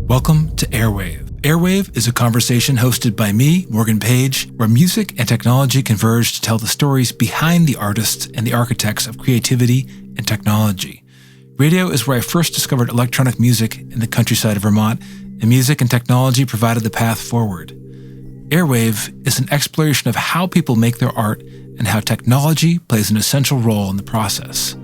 Welcome to Airwave. Airwave is a conversation hosted by me, Morgan Page, where music and technology converge to tell the stories behind the artists and the architects of creativity and technology. Radio is where I first discovered electronic music in the countryside of Vermont, and music and technology provided the path forward. Airwave is an exploration of how people make their art and how technology plays an essential role in the process.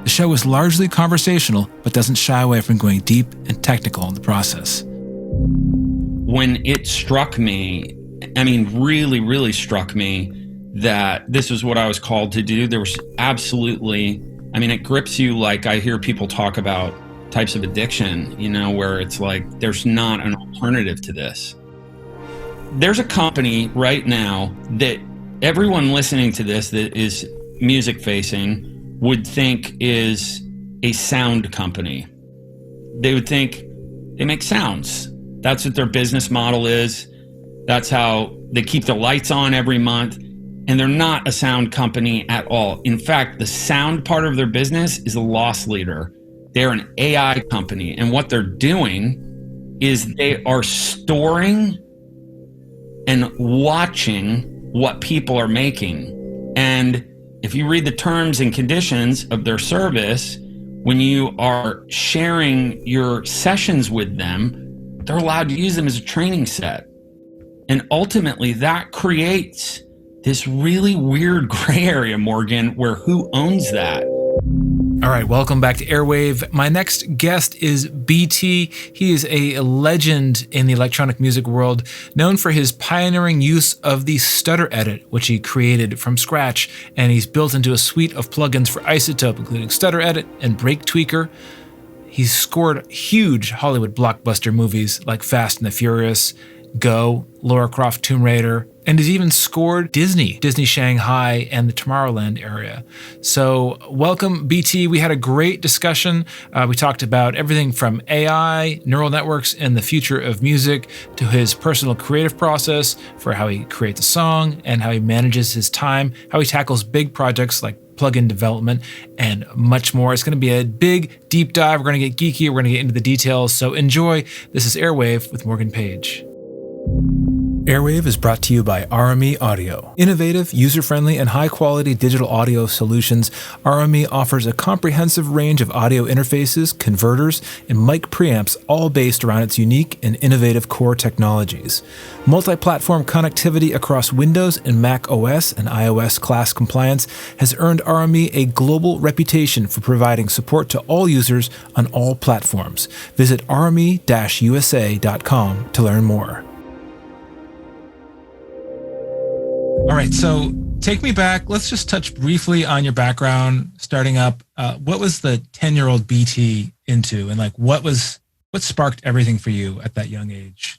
The show is largely conversational, but doesn't shy away from going deep and technical in the process. When it struck me, really struck me that this was what I was called to do, there was absolutely, it grips you like I hear people talk about types of addiction, where it's like, there's not an alternative to this. There's a company right now that everyone listening to this that is music facing would think is a sound company. They would think they make sounds. That's what their business model is. That's how they keep the lights on every month. And they're not a sound company at all. In fact, the sound part of their business is a loss leader. They're an AI company. And what they're doing is they are storing and watching what people are making. And if you read the terms and conditions of their service, when you are sharing your sessions with them, they're allowed to use them as a training set. And ultimately, that creates this really weird gray area, Morgan, where who owns that? All right, welcome back to Airwave. My next guest is BT. He is a legend in the electronic music world, known for his pioneering use of the Stutter edit, which he created from scratch, and he's built into a suite of plugins for Isotope, including Stutter Edit and Breaktweaker. He's scored huge Hollywood blockbuster movies like Fast and the Furious, Go, Lara Croft Tomb Raider, and has even scored Disney Shanghai, and the Tomorrowland area. So welcome, BT. We had a great discussion. We talked about everything from AI, neural networks, and the future of music, to his personal creative process for how he creates a song and how he manages his time, how he tackles big projects like plugin development, and much more. It's going to be a big, deep dive. We're going to get geeky. We're going to get into the details. So enjoy. This is Airwave with Morgan Page. Airwave is brought to you by RME Audio. Innovative, user-friendly, and high-quality digital audio solutions, RME offers a comprehensive range of audio interfaces, converters, and mic preamps, all based around its unique and innovative core technologies. Multi-platform connectivity across Windows and Mac OS and iOS class compliance has earned RME a global reputation for providing support to all users on all platforms. Visit rme-usa.com to learn more. All right, so take me back. Let's just touch briefly on your background, starting up. What was the 10-year-old BT into, and what sparked everything for you at that young age?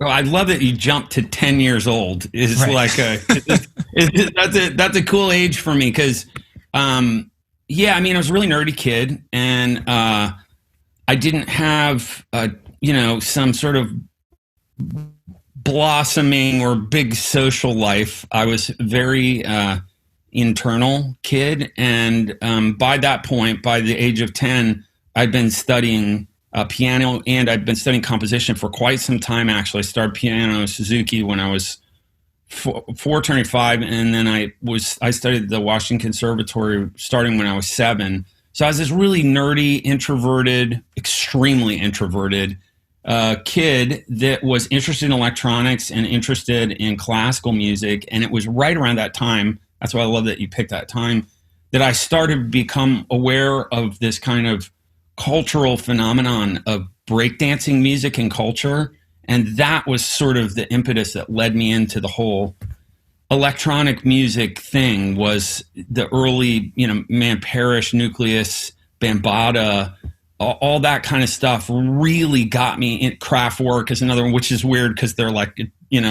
Well, I love that you jumped to 10 years old. It's right. That's a cool age for me because, I was a really nerdy kid, and I didn't have, some sort of blossoming or big social life. I was very internal kid, and by that point, by the age of 10, I'd been studying piano, and I'd been studying composition for quite some time. Actually, I started piano Suzuki when I was 4 turning 5, and then I studied the Washington Conservatory starting when I was 7. So I was this really nerdy, extremely introverted kid that was interested in electronics and interested in classical music. And it was right around that time, that's why I love that you picked that time, that I started to become aware of this kind of cultural phenomenon of breakdancing music and culture. And that was sort of the impetus that led me into the whole electronic music thing. Was the early, Man Parrish, Nucleus, Bambaataa, all that kind of stuff really got me in. Kraftwerk is another one, which is weird because they're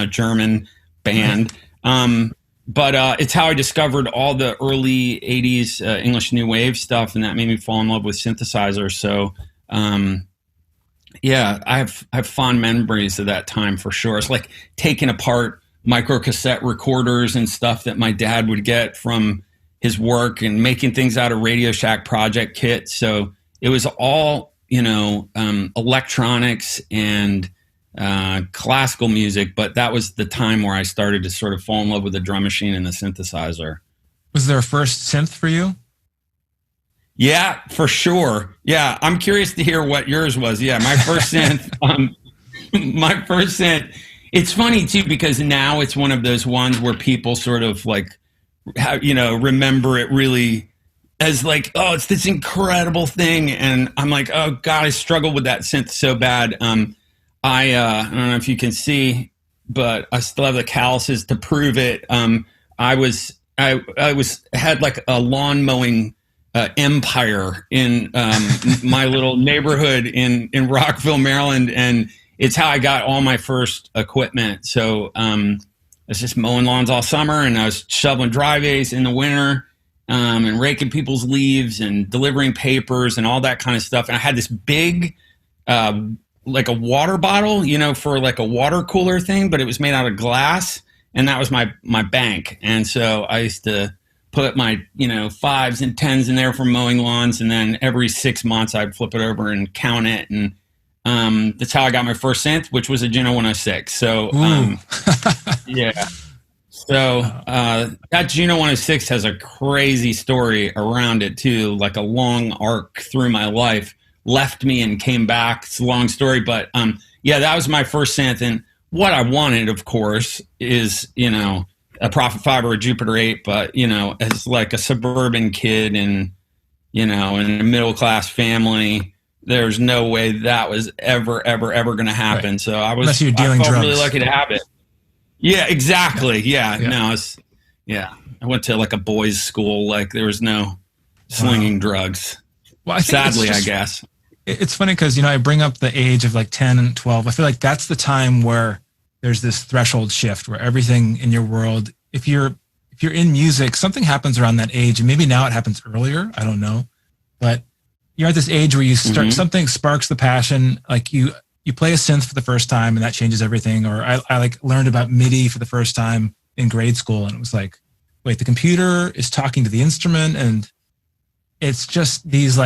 German band. But it's how I discovered all the early 80s English New Wave stuff, and that made me fall in love with synthesizers. So, I have fond memories of that time for sure. It's like taking apart micro cassette recorders and stuff that my dad would get from his work and making things out of Radio Shack project kits. So it was all, electronics and classical music, but that was the time where I started to sort of fall in love with the drum machine and the synthesizer. Was there a first synth for you? Yeah, for sure. Yeah, I'm curious to hear what yours was. Yeah, my first synth. My first synth. It's funny too because now it's one of those ones where people sort of like, remember it really as like, oh, it's this incredible thing, and I'm like, oh God, I struggled with that synth so bad. I don't know if you can see, but I still have the calluses to prove it. I had like a lawn mowing empire in my little neighborhood in Rockville, Maryland, and it's how I got all my first equipment. So I was just mowing lawns all summer, and I was shoveling driveways in the winter, and raking people's leaves and delivering papers and all that kind of stuff. And I had this big, like a water bottle, for like a water cooler thing, but it was made out of glass, and that was my bank. And so I used to put my, 5s and 10s in there for mowing lawns, and then every 6 months I'd flip it over and count it. And that's how I got my first synth, which was a Juno 106. So, yeah. So that Juno 106 has a crazy story around it too, like a long arc through my life. Left me and came back. It's a long story, but yeah, that was my first synth. And what I wanted, of course, is a Prophet 5 or a Jupiter 8, but as like a suburban kid and in a middle class family, there's no way that was ever going to happen. Right. So I unless you're dealing I felt drugs. Really lucky to have it. Yeah, exactly. Yeah. No, I went to like a boys' school. Like there was no slinging drugs. Well, sadly, I guess. It's funny because, I bring up the age of like 10 and 12. I feel like that's the time where there's this threshold shift where everything in your world, if you're in music, something happens around that age. And maybe now it happens earlier. I don't know. But you're at this age where you start, something sparks the passion. Like you play a synth for the first time and that changes everything. Or I like learned about MIDI for the first time in grade school. And it was like, wait, the computer is talking to the instrument. And it's just these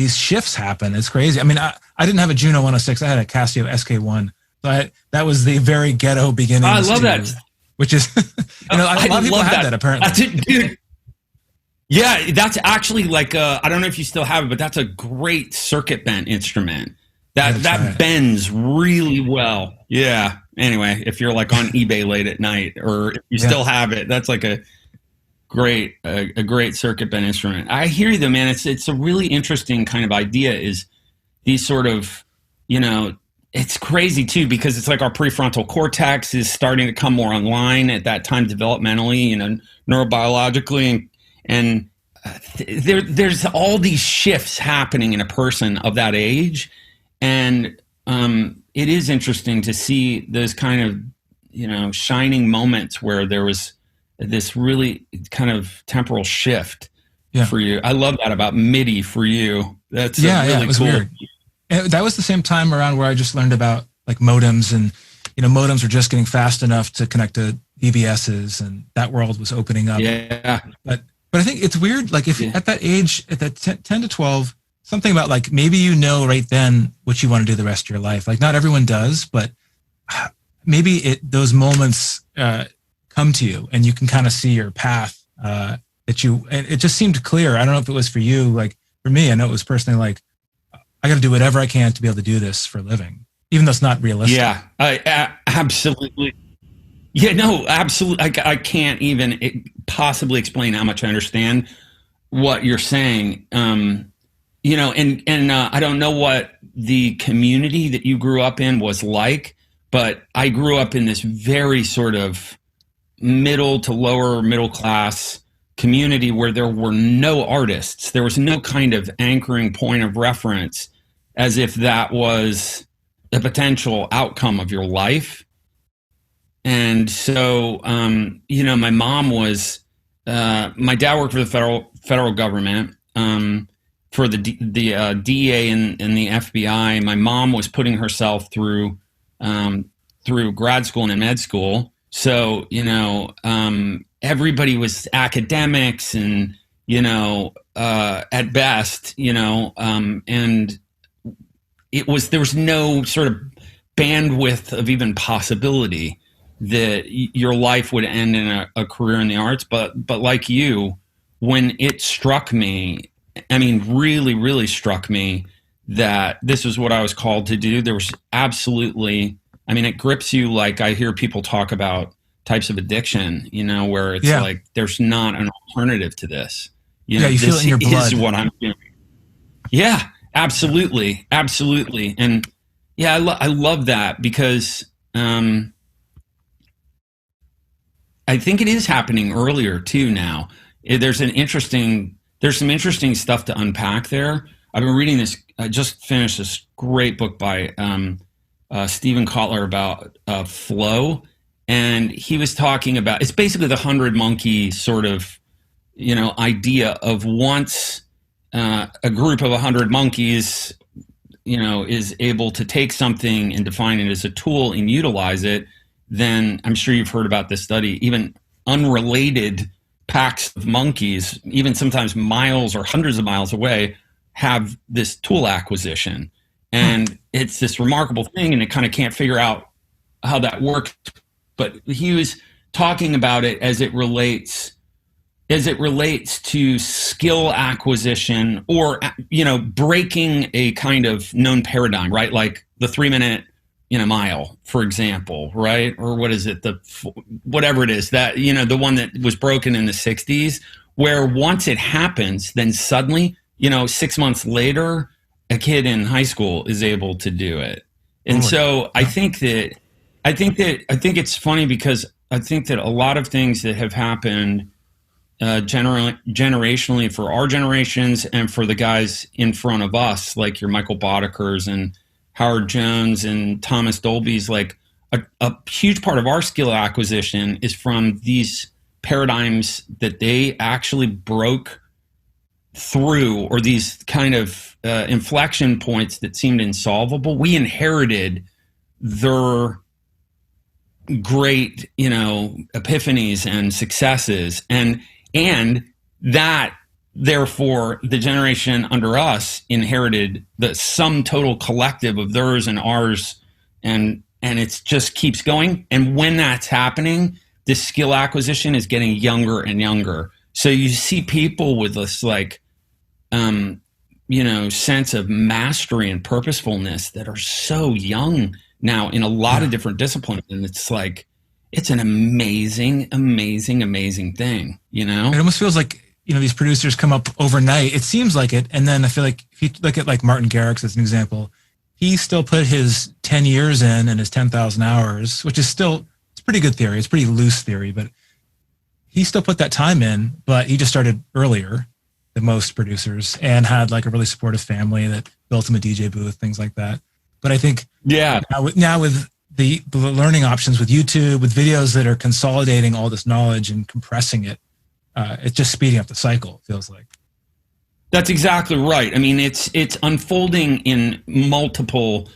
shifts happen. It's crazy. I mean, I didn't have a Juno 106. I had a Casio SK1. So that was the very ghetto beginning. I love that. Which is, a lot of people have that apparently. Dude. Yeah, that's actually like, I don't know if you still have it, but that's a great circuit bent instrument. That bends really well. Yeah. Anyway, if you're like on eBay late at night or if you still have it, that's like a great circuit bent instrument. I hear you though, man. It's a really interesting kind of idea is these sort of, it's crazy too, because it's like our prefrontal cortex is starting to come more online at that time developmentally, neurobiologically. And there's all these shifts happening in a person of that age. And it is interesting to see those kind of, shining moments where there was this really kind of temporal shift for you. I love that about MIDI for you. That's really it was cool. Weird. And that was the same time around where I just learned about like modems and, modems were just getting fast enough to connect to DBSs and that world was opening up. Yeah. But I think it's weird. Like if at that age, at that 10 to 12, something about like, maybe right then what you want to do the rest of your life. Like not everyone does, but maybe those moments come to you and you can kind of see your path and it just seemed clear. I don't know if it was for you. Like for me, I know it was personally like, I got to do whatever I can to be able to do this for a living, even though it's not realistic. Yeah, absolutely. Yeah, no, absolutely. I can't even possibly explain how much I understand what you're saying. And I don't know what the community that you grew up in was like, but I grew up in this very sort of middle to lower middle class community where there were no artists. There was no kind of anchoring point of reference as if that was the potential outcome of your life. And so, my mom was, my dad worked for the federal government, for the DEA and the FBI. My mom was putting herself through grad school and med school. So, everybody was academics and, at best, and there was no sort of bandwidth of even possibility that your life would end in a career in the arts. But like you, when it struck me, I mean, really, really struck me that this was what I was called to do. There was absolutely, I mean, it grips you like I hear people talk about types of addiction, you know, where it's like there's not an alternative to this. You know, you feel it in your blood. This is what I'm doing. Yeah, absolutely, absolutely, and yeah, I love that because I think it is happening earlier too now. There's some interesting stuff to unpack there. I've been reading this. I just finished this great book by Stephen Kotler about flow. And he was talking about, it's basically the 100 monkey sort of, you know, idea of once a group of 100 monkeys, you know, is able to take something and define it as a tool and utilize it, then I'm sure you've heard about this study, even unrelated packs of monkeys, even sometimes miles or hundreds of miles away, have this tool acquisition. And it's this remarkable thing, and it kind of can't figure out how that works. But he was talking about it as it relates to skill acquisition, or, you know, breaking a kind of known paradigm, right? Like the 3-minute, you know, mile, for example, right? Or what is it? Whatever it is, that, you know, the one that was broken in the 60s, where once it happens, then suddenly, you know, 6 months later, a kid in high school is able to do it. And so I think it's funny because I think that a lot of things that have happened generationally for our generations and for the guys in front of us, like your Michael Boddickers and Howard Jones and Thomas Dolby's, like a huge part of our skill acquisition is from these paradigms that they actually broke through, or these kind of inflection points that seemed insolvable. We inherited their great, you know, epiphanies and successes, and that therefore the generation under us inherited the sum total collective of theirs and ours, and it just keeps going. And when that's happening, this skill acquisition is getting younger and younger. So you see people with this like you know, sense of mastery and purposefulness that are so young now in a lot of different disciplines, and it's like, it's an amazing, amazing, amazing thing, you know? It almost feels like, you know, these producers come up overnight. It seems like it. And then I feel like if you look at like Martin Garrix as an example, he still put his 10 years in and his 10,000 hours, which is still, it's pretty good theory. It's pretty loose theory, but he still put that time in, but he just started earlier than most producers and had like a really supportive family that built him a DJ booth, things like that. But I think now with the learning options with YouTube, with videos that are consolidating all this knowledge and compressing it, it's just speeding up the cycle, it feels like. That's exactly right. I mean, it's unfolding in multiple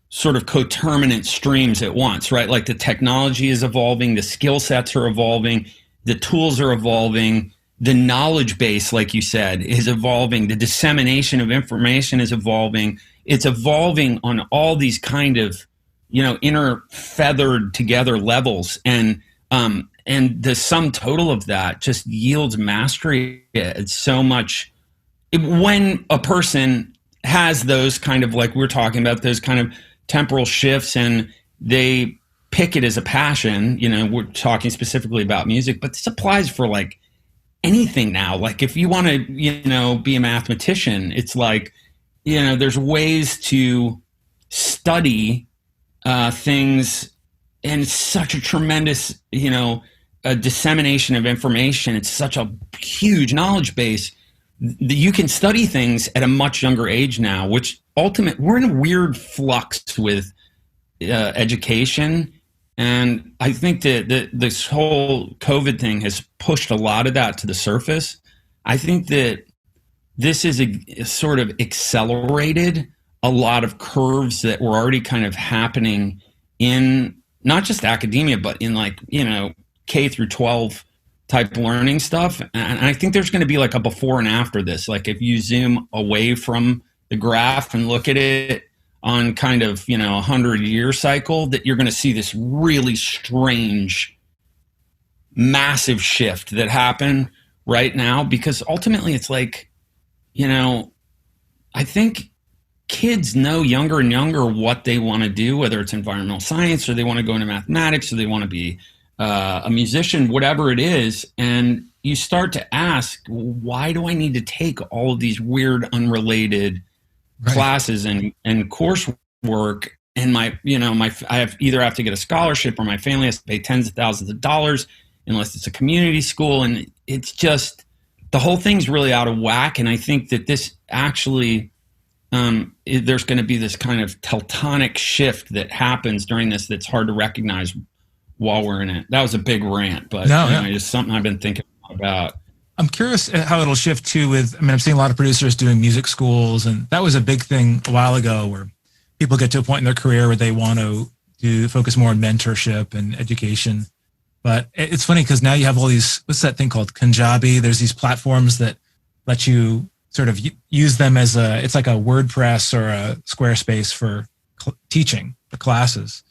sort of coterminant streams at once, right? Like the technology is evolving, the skill sets are evolving, the tools are evolving, the knowledge base, like you said, is evolving, the dissemination of information is evolving. It's evolving on all these kind of, you know, inner feathered together levels. And the sum total of that just yields mastery. It's so much. When a person has those kind of, like we're talking about, those kind of temporal shifts, and they pick it as a passion, you know, we're talking specifically about music, but this applies for like anything now. Like if you want to, you know, be a mathematician, it's like, you know, there's ways to study things, and it's such a tremendous, you know, a dissemination of information. It's such a huge knowledge base. You can study things at a much younger age now, which we're in a weird flux with education. And I think that this whole COVID thing has pushed a lot of that to the surface. I think that this is a sort of accelerated a lot of curves that were already kind of happening in not just academia, but in like, you know, K through 12 type learning stuff. And I think there's going to be like a before and after this. Like if you zoom away from the graph and look at it, on kind of, you know, 100-year cycle, that you're going to see this really strange, massive shift that happen right now. Because ultimately it's like, you know, I think kids know younger and younger what they want to do, whether it's environmental science or they want to go into mathematics or they want to be a musician, whatever it is. And you start to ask, why do I need to take all of these weird, unrelated classes and coursework? And I either have to get a scholarship or my family has to pay tens of thousands of dollars unless it's a community school. And it's just, the whole thing's really out of whack. And I think that this actually, there's going to be this kind of tectonic shift that happens during this that's hard to recognize while we're in it. That was a big rant, but just something I've been thinking about. I'm curious how it'll shift too I'm seeing a lot of producers doing music schools, and that was a big thing a while ago where people get to a point in their career where they want to focus more on mentorship and education. But it's funny because now you have all these, what's that thing called? Kajabi. There's these platforms that let you sort of use them as it's like a WordPress or a Squarespace for teaching the classes.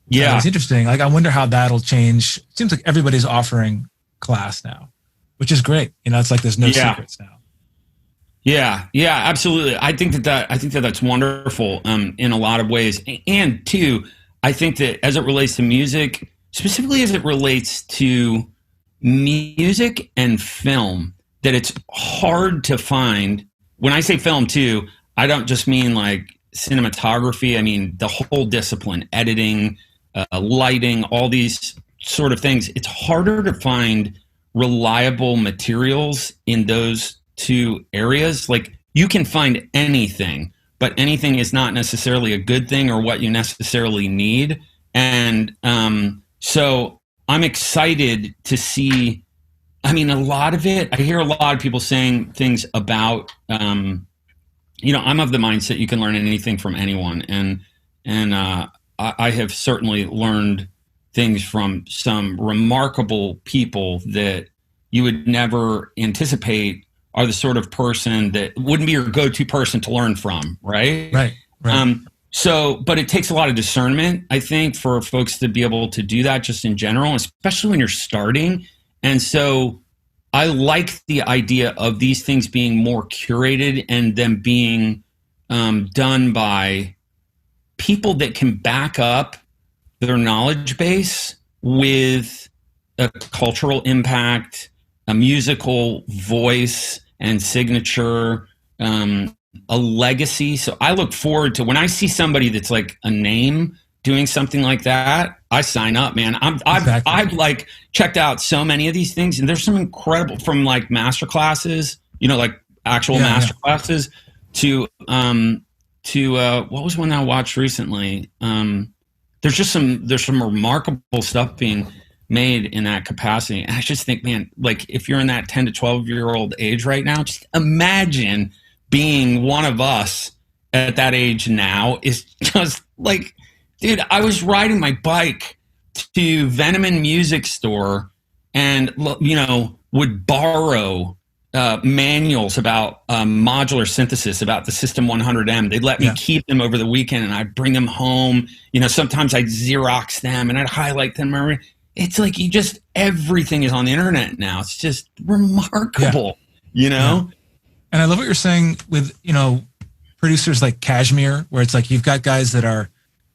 Yeah. It's interesting. Like, I wonder how that'll change. It seems like everybody's offering class now, which is great. You know, it's like there's no secrets now. Yeah, absolutely. I think that's wonderful in a lot of ways. And two, I think that as it relates to music, specifically as it relates to music and film, that it's hard to find. When I say film too, I don't just mean like cinematography. I mean the whole discipline, editing, lighting, all these sort of things. It's harder to find reliable materials in those two areas. Like, you can find anything, but anything is not necessarily a good thing or what you necessarily need. And so I'm excited to see, a lot of it, I hear a lot of people saying things about, I'm of the mindset you can learn anything from anyone. And I have certainly learned things from some remarkable people that you would never anticipate are the sort of person that wouldn't be your go-to person to learn from, right? Right. But it takes a lot of discernment, I think, for folks to be able to do that just in general, especially when you're starting. And so I like the idea of these things being more curated and them being done by people that can back up their knowledge base with a cultural impact, a musical voice and signature, a legacy. So I look forward to when I see somebody that's like a name doing something like that, I sign up, man. I've like checked out so many of these things, and there's some incredible, from like master classes, like actual master classes to what was one I watched recently? There's some remarkable stuff being made in that capacity. And I just think, man, like if you're in that 10 to 12-year-old age right now, just imagine being one of us at that age now. Is just like, dude, I was riding my bike to Veneman Music Store and, would borrow manuals about modular synthesis, about the System 100M. They'd let me keep them over the weekend, and I'd bring them home. Sometimes I'd Xerox them and I'd highlight them. It's like everything is on the internet now. It's just remarkable, Yeah. And I love what you're saying with, producers like Kashmir, where it's like you've got guys that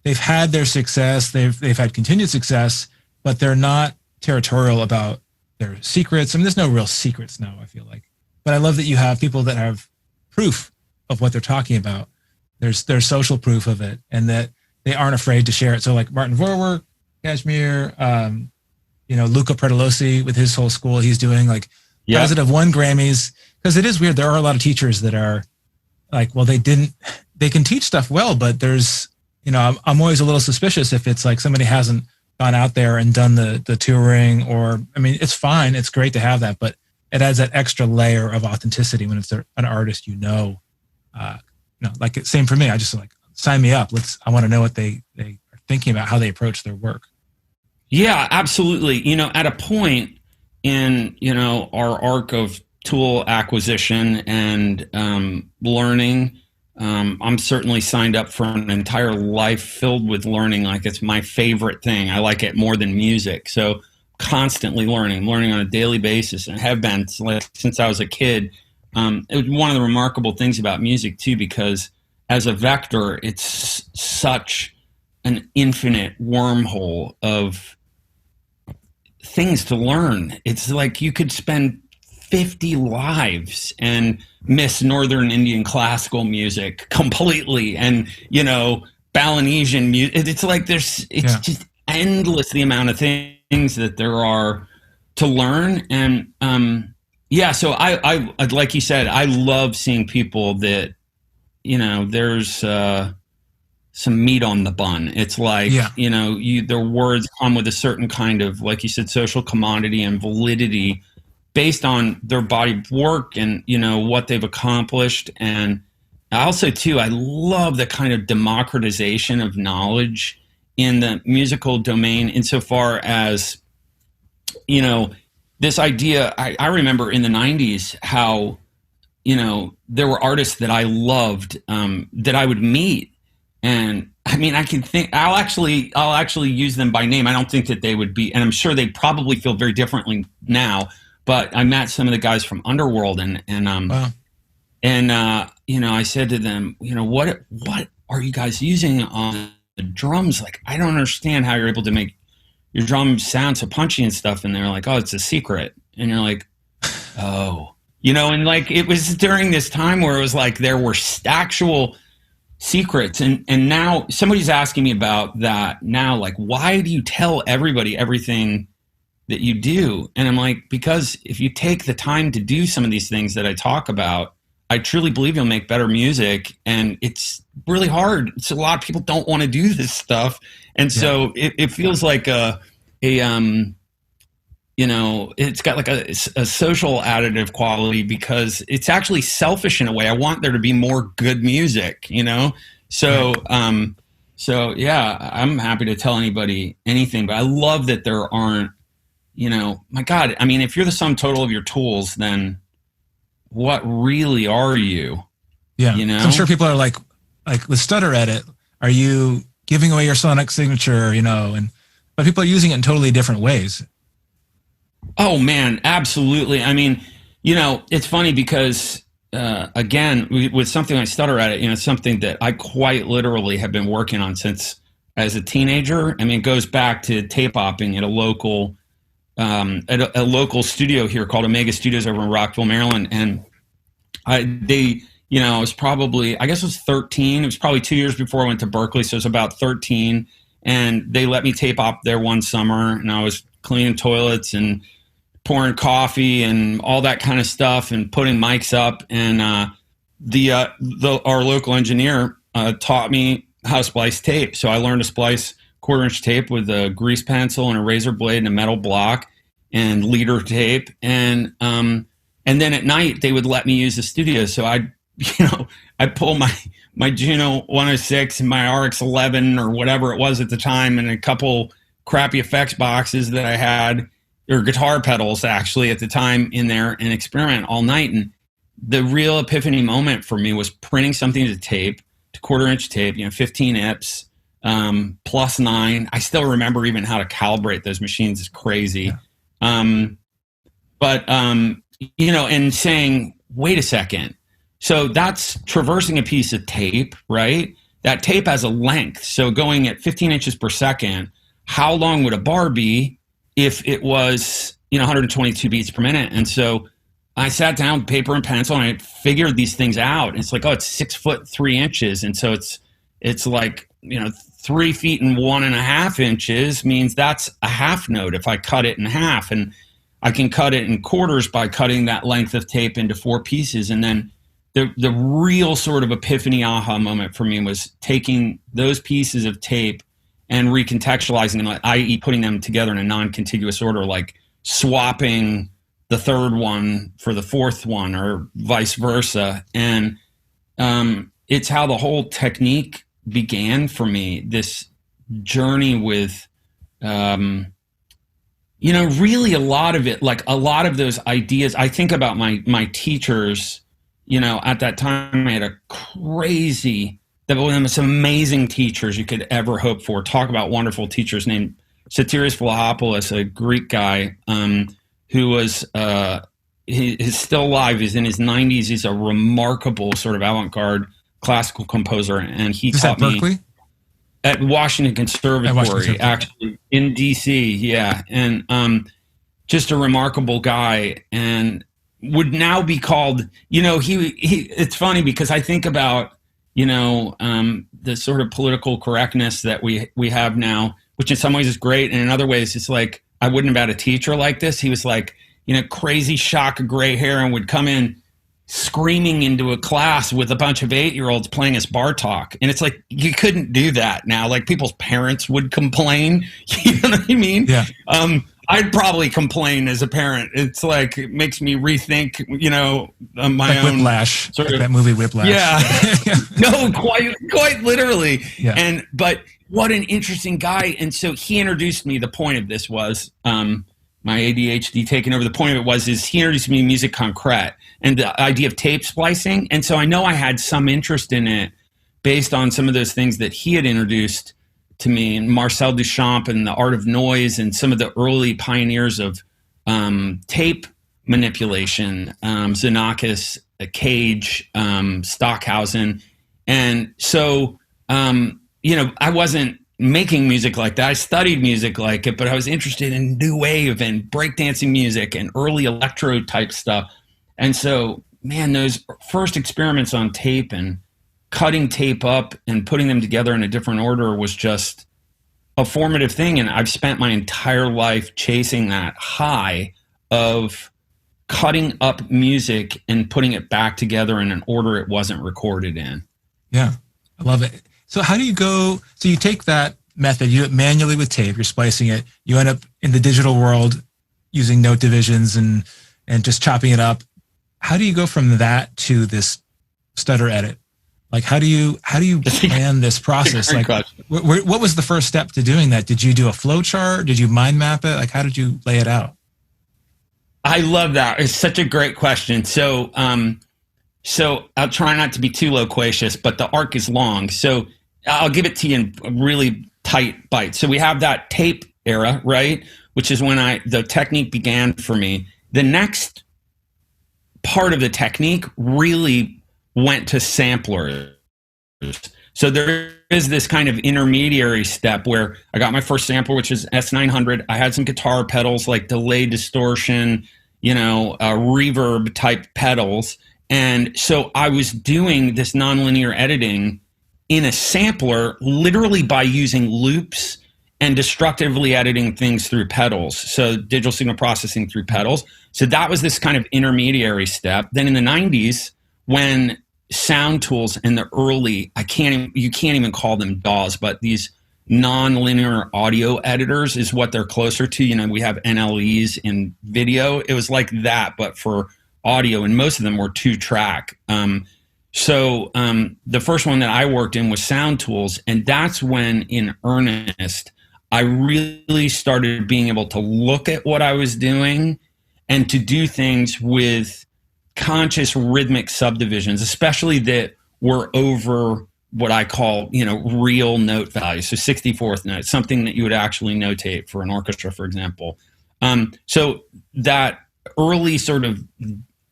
they've had their success, they've had continued success, but they're not territorial about their secrets. There's no real secrets now, I feel like. But I love that you have people that have proof of what they're talking about. There's social proof of it, and that they aren't afraid to share it. So like Martin Vorwerk, Kashmir, Luca Predolosi with his whole school, he's doing like positive won Grammys. Because it is weird. There are a lot of teachers that are like, well, they can teach stuff well, but there's, I'm always a little suspicious if it's like somebody hasn't gone out there and done the touring, or, it's fine. It's great to have that, but it adds that extra layer of authenticity when it's an artist, like same for me. I just like, sign me up. I want to know what they are thinking about, how they approach their work. Yeah, absolutely. At a point in, our arc of tool acquisition and learning, I'm certainly signed up for an entire life filled with learning. Like it's my favorite thing. I like it more than music. So constantly learning on a daily basis, and have been since I was a kid. It was one of the remarkable things about music too, because as a vector, it's such an infinite wormhole of things to learn. It's like you could spend 50 lives and miss Northern Indian classical music completely, and Balinesian music. It's like it's just endless the amount of things that there are to learn. And so I like you said, I love seeing people that there's some meat on the bun. It's like their words come with a certain kind of, like you said, social commodity and validity based on their body of work and what they've accomplished. And also too, I love the kind of democratization of knowledge in the musical domain, insofar as this idea. I remember in the 90s how there were artists that I loved, that I would meet, and I mean, I can think I'll actually use them by name. I don't think that they would be, and I'm sure they probably feel very differently now. But I met some of the guys from Underworld, and wow. I said to them, what are you guys using on the drums? Like, I don't understand how you're able to make your drums sound so punchy and stuff. And they're like, oh, it's a secret. And you're like, oh, and like, it was during this time where it was like there were actual secrets. And now somebody's asking me about that now, like, why do you tell everybody everything that you do? And I'm like, because if you take the time to do some of these things that I talk about, I truly believe you'll make better music. And it's really hard. So a lot of people don't want to do this stuff. And so it feels like it's got like a social additive quality, because it's actually selfish in a way. I want there to be more good music, So, yeah, I'm happy to tell anybody anything, but I love that there aren't, my God, I mean, if you're the sum total of your tools, then what really are you? Yeah. I'm sure people are like with Stutter Edit, are you giving away your sonic signature, but people are using it in totally different ways. Oh man, absolutely. I mean, it's funny because, again, with something like Stutter Edit, it's something that I quite literally have been working on since as a teenager. I mean, it goes back to tape hopping at a local studio here called Omega Studios over in Rockville, Maryland. And I was probably, I guess it was 13. It was probably 2 years before I went to Berkeley. So it was about 13. And they let me tape hop there one summer, and I was cleaning toilets and pouring coffee and all that kind of stuff and putting mics up. And our local engineer taught me how to splice tape. So I learned to splice 1/4-inch tape with a grease pencil and a razor blade and a metal block and leader tape. And then at night they would let me use the studio. So I'd pull my Juno 106 and my RX-11 or whatever it was at the time, and a couple crappy effects boxes that I had, or guitar pedals actually at the time, in there, and experiment all night. And the real epiphany moment for me was printing something to tape, to 1/4-inch tape, 15 IPS, +9. I still remember even how to calibrate those machines. Is crazy. Yeah. And saying, wait a second. So that's traversing a piece of tape, right? That tape has a length. So going at 15 inches per second, how long would a bar be if it was, 122 beats per minute? And so I sat down with paper and pencil and I figured these things out. And it's like, oh, it's 6 foot 3 inches. And so it's like, 3 feet and 1.5 inches means that's a half note if I cut it in half. And I can cut it in quarters by cutting that length of tape into 4 pieces. And then the real sort of epiphany aha moment for me was taking those pieces of tape and recontextualizing them, i.e. putting them together in a non-contiguous order, like swapping the third one for the fourth one or vice versa. And it's how the whole technique began for me, this journey with, really a lot of it, like a lot of those ideas. I think about my teachers at that time I had a crazy, one of the most amazing teachers you could ever hope for. Talk about wonderful teachers, named Sotirios Vlahopoulos, a Greek guy who was he's still alive. He's in his 90s. He's a remarkable sort of avant-garde classical composer, and he taught me Berkeley? At Washington Conservatory, actually in DC. Yeah, and just a remarkable guy, and would now be called. It's funny because I think about the sort of political correctness that we have now, which in some ways is great, and in other ways it's like I wouldn't have had a teacher like this. He was like, crazy shock of gray hair, and would come in screaming into a class with a bunch of 8-year-olds playing his Bartok. And it's like, you couldn't do that now. Like, people's parents would complain. You know what I mean? Yeah. I'd probably complain as a parent. It's like, it makes me rethink, my like own Whiplash, sort like of that movie Whiplash. Yeah. No, quite literally. Yeah. But what an interesting guy. And so he introduced me. The point of this was, my ADHD taking over. The point of it is he introduced me to musique concrète and the idea of tape splicing. And so I know I had some interest in it based on some of those things that he had introduced to me, and Marcel Duchamp and the art of noise and some of the early pioneers of tape manipulation, Xenakis, Cage, Stockhausen. And so, I wasn't making music like that. I studied music like it, but I was interested in new wave and breakdancing music and early electro type stuff. And so, man, those first experiments on tape and cutting tape up and putting them together in a different order was just a formative thing. And I've spent my entire life chasing that high of cutting up music and putting it back together in an order it wasn't recorded in. Yeah, I love it. So how do you go? So you take that method, you do it manually with tape, you're splicing it, you end up in the digital world using note divisions and just chopping it up. How do you go from that to this stutter edit? Like, how do you plan this process? Like, what was the first step to doing that? Did you do a flow chart? Did you mind map it? Like, how did you lay it out? I love that. It's such a great question. So I'll try not to be too loquacious, but the arc is long. So I'll give it to you in a really tight bite. So we have that tape era, right? Which is when the technique began for me. The next part of the technique really went to samplers. So there is this kind of intermediary step where I got my first sampler, which is S900. I had some guitar pedals like delay, distortion, reverb type pedals. And so I was doing this nonlinear editing in a sampler literally by using loops and destructively editing things through pedals. So digital signal processing through pedals. So that was this kind of intermediary step. Then in the 90s, when sound tools and the early, you can't even call them DAWs, but these non-linear audio editors is what they're closer to. We have NLEs in video. It was like that, but for audio, and most of them were 2-track. So the first one that I worked in was sound tools, and that's when, in earnest, I really started being able to look at what I was doing and to do things with conscious rhythmic subdivisions, especially that were over what I call, real note values. So 64th note, something that you would actually notate for an orchestra, for example. So that early sort of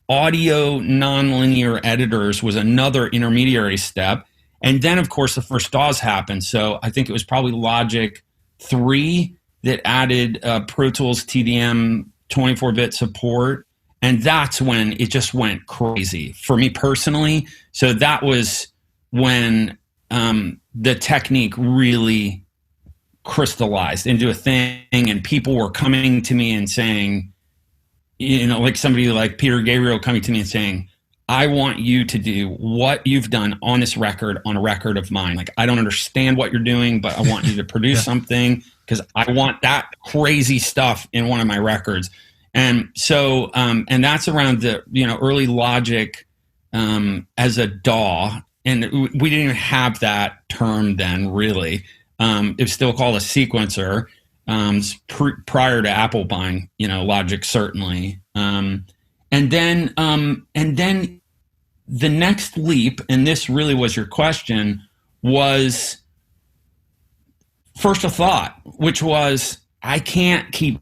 audio nonlinear editors was another intermediary step. And then, of course, the first DAWs happened. So I think it was probably Logic 3 that added Pro Tools TDM 24-bit support. And that's when it just went crazy for me personally. So that was when the technique really crystallized into a thing, and people were coming to me and saying, like somebody like Peter Gabriel coming to me and saying, I want you to do what you've done on this record, on a record of mine. Like, I don't understand what you're doing, but I want you to produce something because I want that crazy stuff in one of my records. And so, and that's around the, early Logic as a DAW. And we didn't even have that term then, really. It was still called a sequencer. Prior to Apple buying, Logic, certainly. And then the next leap, and this really was your question, was first a thought, which was, I can't keep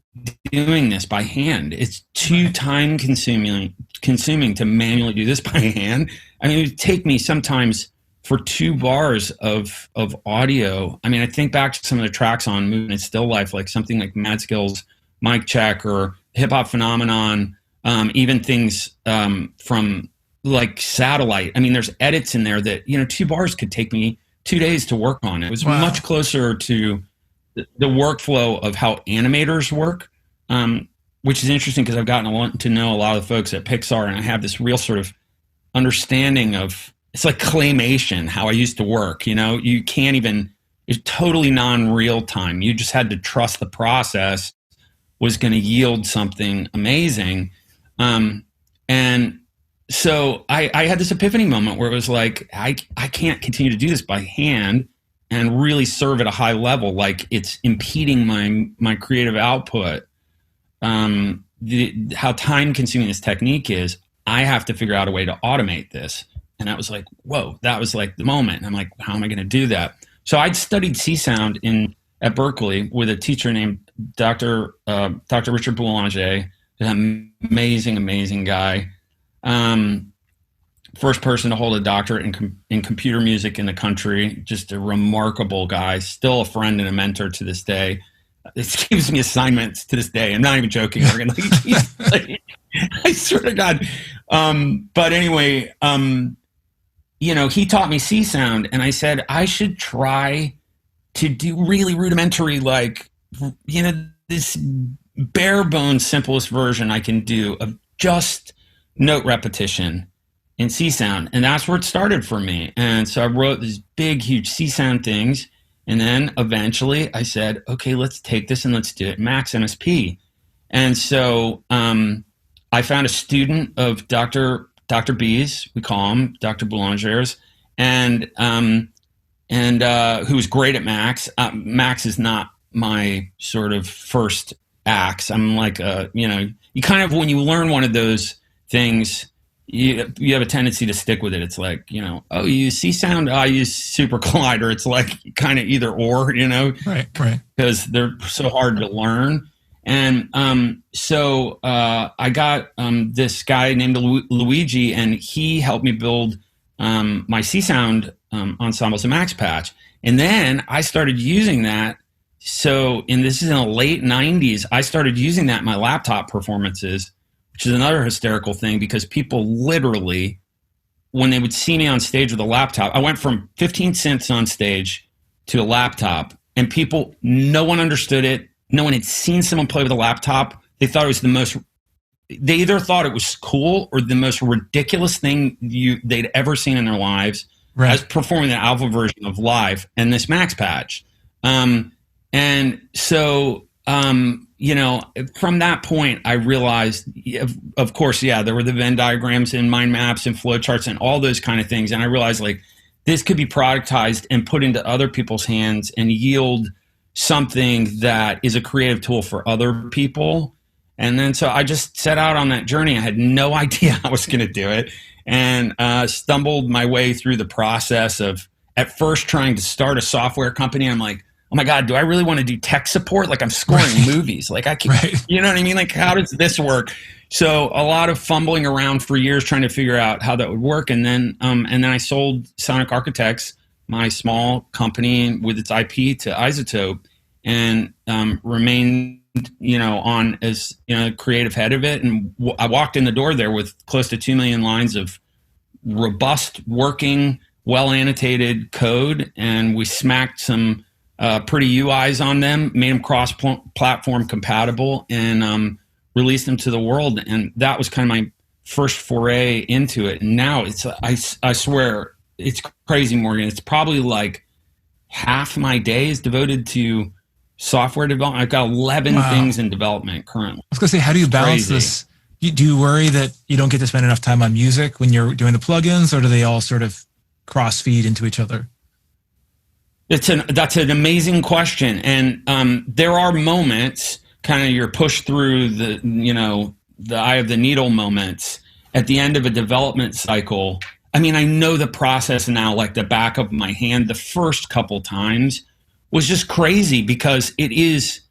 doing this by hand. It's too time consuming to manually do this by hand. I mean, it would take me sometimes for 2 bars of audio. I mean, I think back to some of the tracks on Movement Still Life, like something like Mad Skill's Mic Check or Hip Hop Phenomenon, even things from like Satellite. I mean, there's edits in there that, 2 bars could take me 2 days to work on. It was much closer to the workflow of how animators work, which is interesting because I've gotten to know a lot of the folks at Pixar, and I have this real sort of understanding of, it's like claymation, how I used to work. You can't even, it's totally non-real time. You just had to trust the process was going to yield something amazing. And so I had this epiphany moment where it was like, I can't continue to do this by hand and really serve at a high level. Like, it's impeding my creative output. How time consuming this technique is, I have to figure out a way to automate this. And I was like, whoa, that was like the moment. And I'm like, how am I going to do that? So I'd studied C-Sound at Berkeley with a teacher named Dr. Richard Boulanger, an amazing guy. First person to hold a doctorate in computer music in the country. Just a remarkable guy, still a friend and a mentor to this day. It gives me assignments to this day. I'm not even joking. I swear to God. But anyway, he taught me C-Sound, and I said I should try to do really rudimentary, this bare bones simplest version I can do of just note repetition in C-Sound. And that's where it started for me. And so I wrote these big, huge C-Sound things. And then eventually I said, okay, let's take this and let's do it Max MSP. And so I found a student of Dr. B's, we call him Dr. Boulanger's, and who was great at Max. Max is not my sort of first axe. I'm like, you kind of, when you learn one of those things, you have a tendency to stick with it. It's like, oh, you use C-Sound, I use Super Collider. It's like kind of either or, Right. Because they're so hard to learn. And so I got this guy named Luigi, and he helped me build my C-Sound ensembles in Max Patch. And then I started using that. So, and this is in the late 90s, I started using that in my laptop performances, which is another hysterical thing, because people literally, when they would see me on stage with a laptop, I went from 15 cents on stage to a laptop, and no one understood it. No one had seen someone play with a laptop. They thought it was they either thought it was cool or the most ridiculous thing they'd ever seen in their lives, right, as performing the alpha version of Live and this Max Patch. And so, from that point, I realized, of course, there were the Venn diagrams and mind maps and flowcharts and all those kind of things. And I realized, this could be productized and put into other people's hands and yield something that is a creative tool for other people. And then so I just set out on that journey. I had no idea I was going to do it, and stumbled my way through the process of, at first, trying to start a software company. I'm like, oh my God, do I really want to do tech support? Like, I'm scoring movies. Like, I can't, right. You know what I mean? Like, how does this work? So a lot of fumbling around for years trying to figure out how that would work. And then I sold Sonic Architects, my small company with its IP, to Isotope, and remained, on as, creative head of it. And I walked in the door there with close to 2 million lines of robust, working, well-annotated code. And we smacked some pretty UIs on them, made them cross-platform compatible, and released them to the world. And that was kind of my first foray into it. And now I swear, it's crazy, Morgan. It's probably like half my day is devoted to software development. I've got 11 things in development currently. I was going to say, how do you balance this? Do you worry that you don't get to spend enough time on music when you're doing the plugins, or do they all sort of cross-feed into each other? That's an amazing question. And there are moments, kind of your push through the eye of the needle moments. at the end of a development cycle, I mean, I know the process now like the back of my hand. The first couple times was just crazy because it is,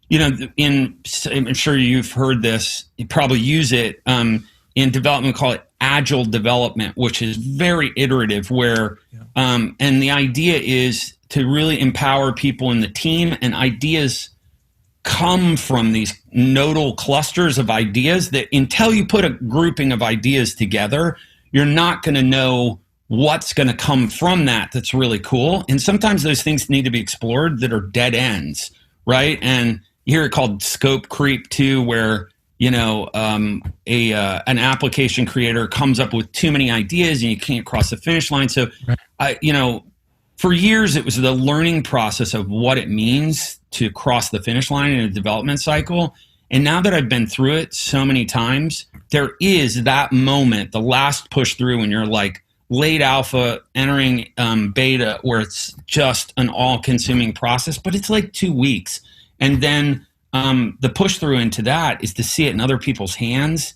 you know, I'm sure you've heard this, you probably use it in development, call it agile development, which is very iterative where, and the idea is to really empower people in the team, and ideas come from these nodal clusters of ideas that until you put a grouping of ideas together, you're not going to know what's going to come from that that's really cool. And sometimes those things need to be explored that are dead ends, right? And you hear it called scope creep too, where, you know, an application creator comes up with too many ideas and you can't cross the finish line. So, you know, for years it was the learning process of what it means to cross the finish line in a development cycle. And now that I've been through it so many times, there is that moment, the last push through when you're like late alpha entering beta, where it's just an all-consuming process, but it's like 2 weeks. And then the push through into that is to see it in other people's hands.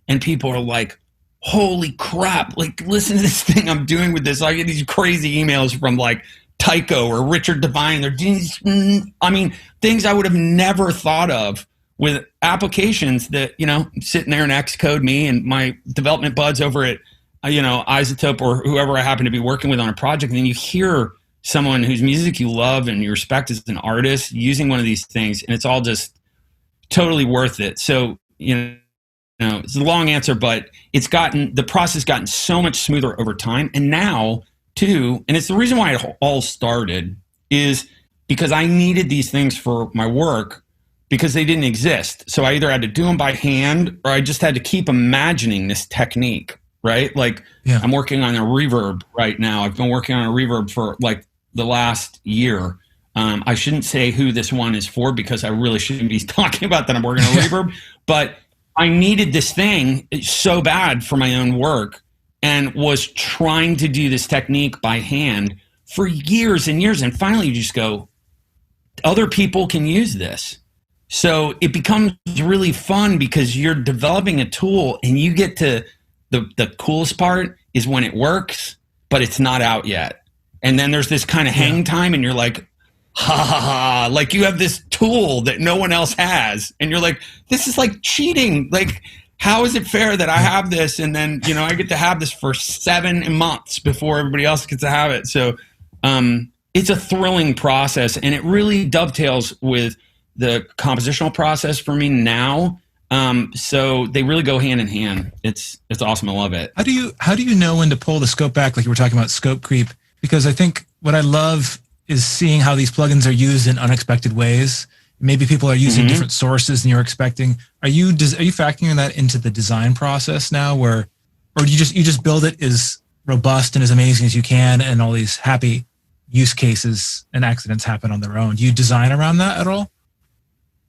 And people are like, holy crap, like, listen to this thing I'm doing with this. I get these crazy emails from like Tycho or Richard Devine. They're doing these, I mean, things I would have never thought of with applications that, you know, sitting there in Xcode, me and my development buds over at, you know, Isotope or whoever I happen to be working with on a project. And then you hear someone whose music you love and you respect as an artist using one of these things, and it's all just totally worth it. So, you know, it's a long answer, but the process gotten so much smoother over time. And now too, and it's the reason why it all started, is because I needed these things for my work because they didn't exist. So I either had to do them by hand or I just had to keep imagining this technique, right? Like I'm working on a reverb right now. I've been working on a reverb for like the last year. I shouldn't say who this one is for because I really shouldn't be talking about that I'm working on a reverb, but I needed this thing so bad for my own work and was trying to do this technique by hand for years and years. And finally you just go, other people can use this. So it becomes really fun because you're developing a tool and you get to, the coolest part is when it works, but it's not out yet. And then there's this kind of hang time and you're like, ha ha ha, like you have this tool that no one else has. And you're like, this is like cheating. Like, how is it fair that I have this? And then, you know, I get to have this for 7 months before everybody else gets to have it. So it's a thrilling process, and it really dovetails with the compositional process for me now. So they really go hand in hand. It's awesome. I love it. How do you know when to pull the scope back? Like you were talking about scope creep, because I think what I love is seeing how these plugins are used in unexpected ways. Maybe people are using different sources than you're expecting. Are you factoring that into the design process now, or do you just build it as robust and as amazing as you can, and all these happy use cases and accidents happen on their own? Do you design around that at all?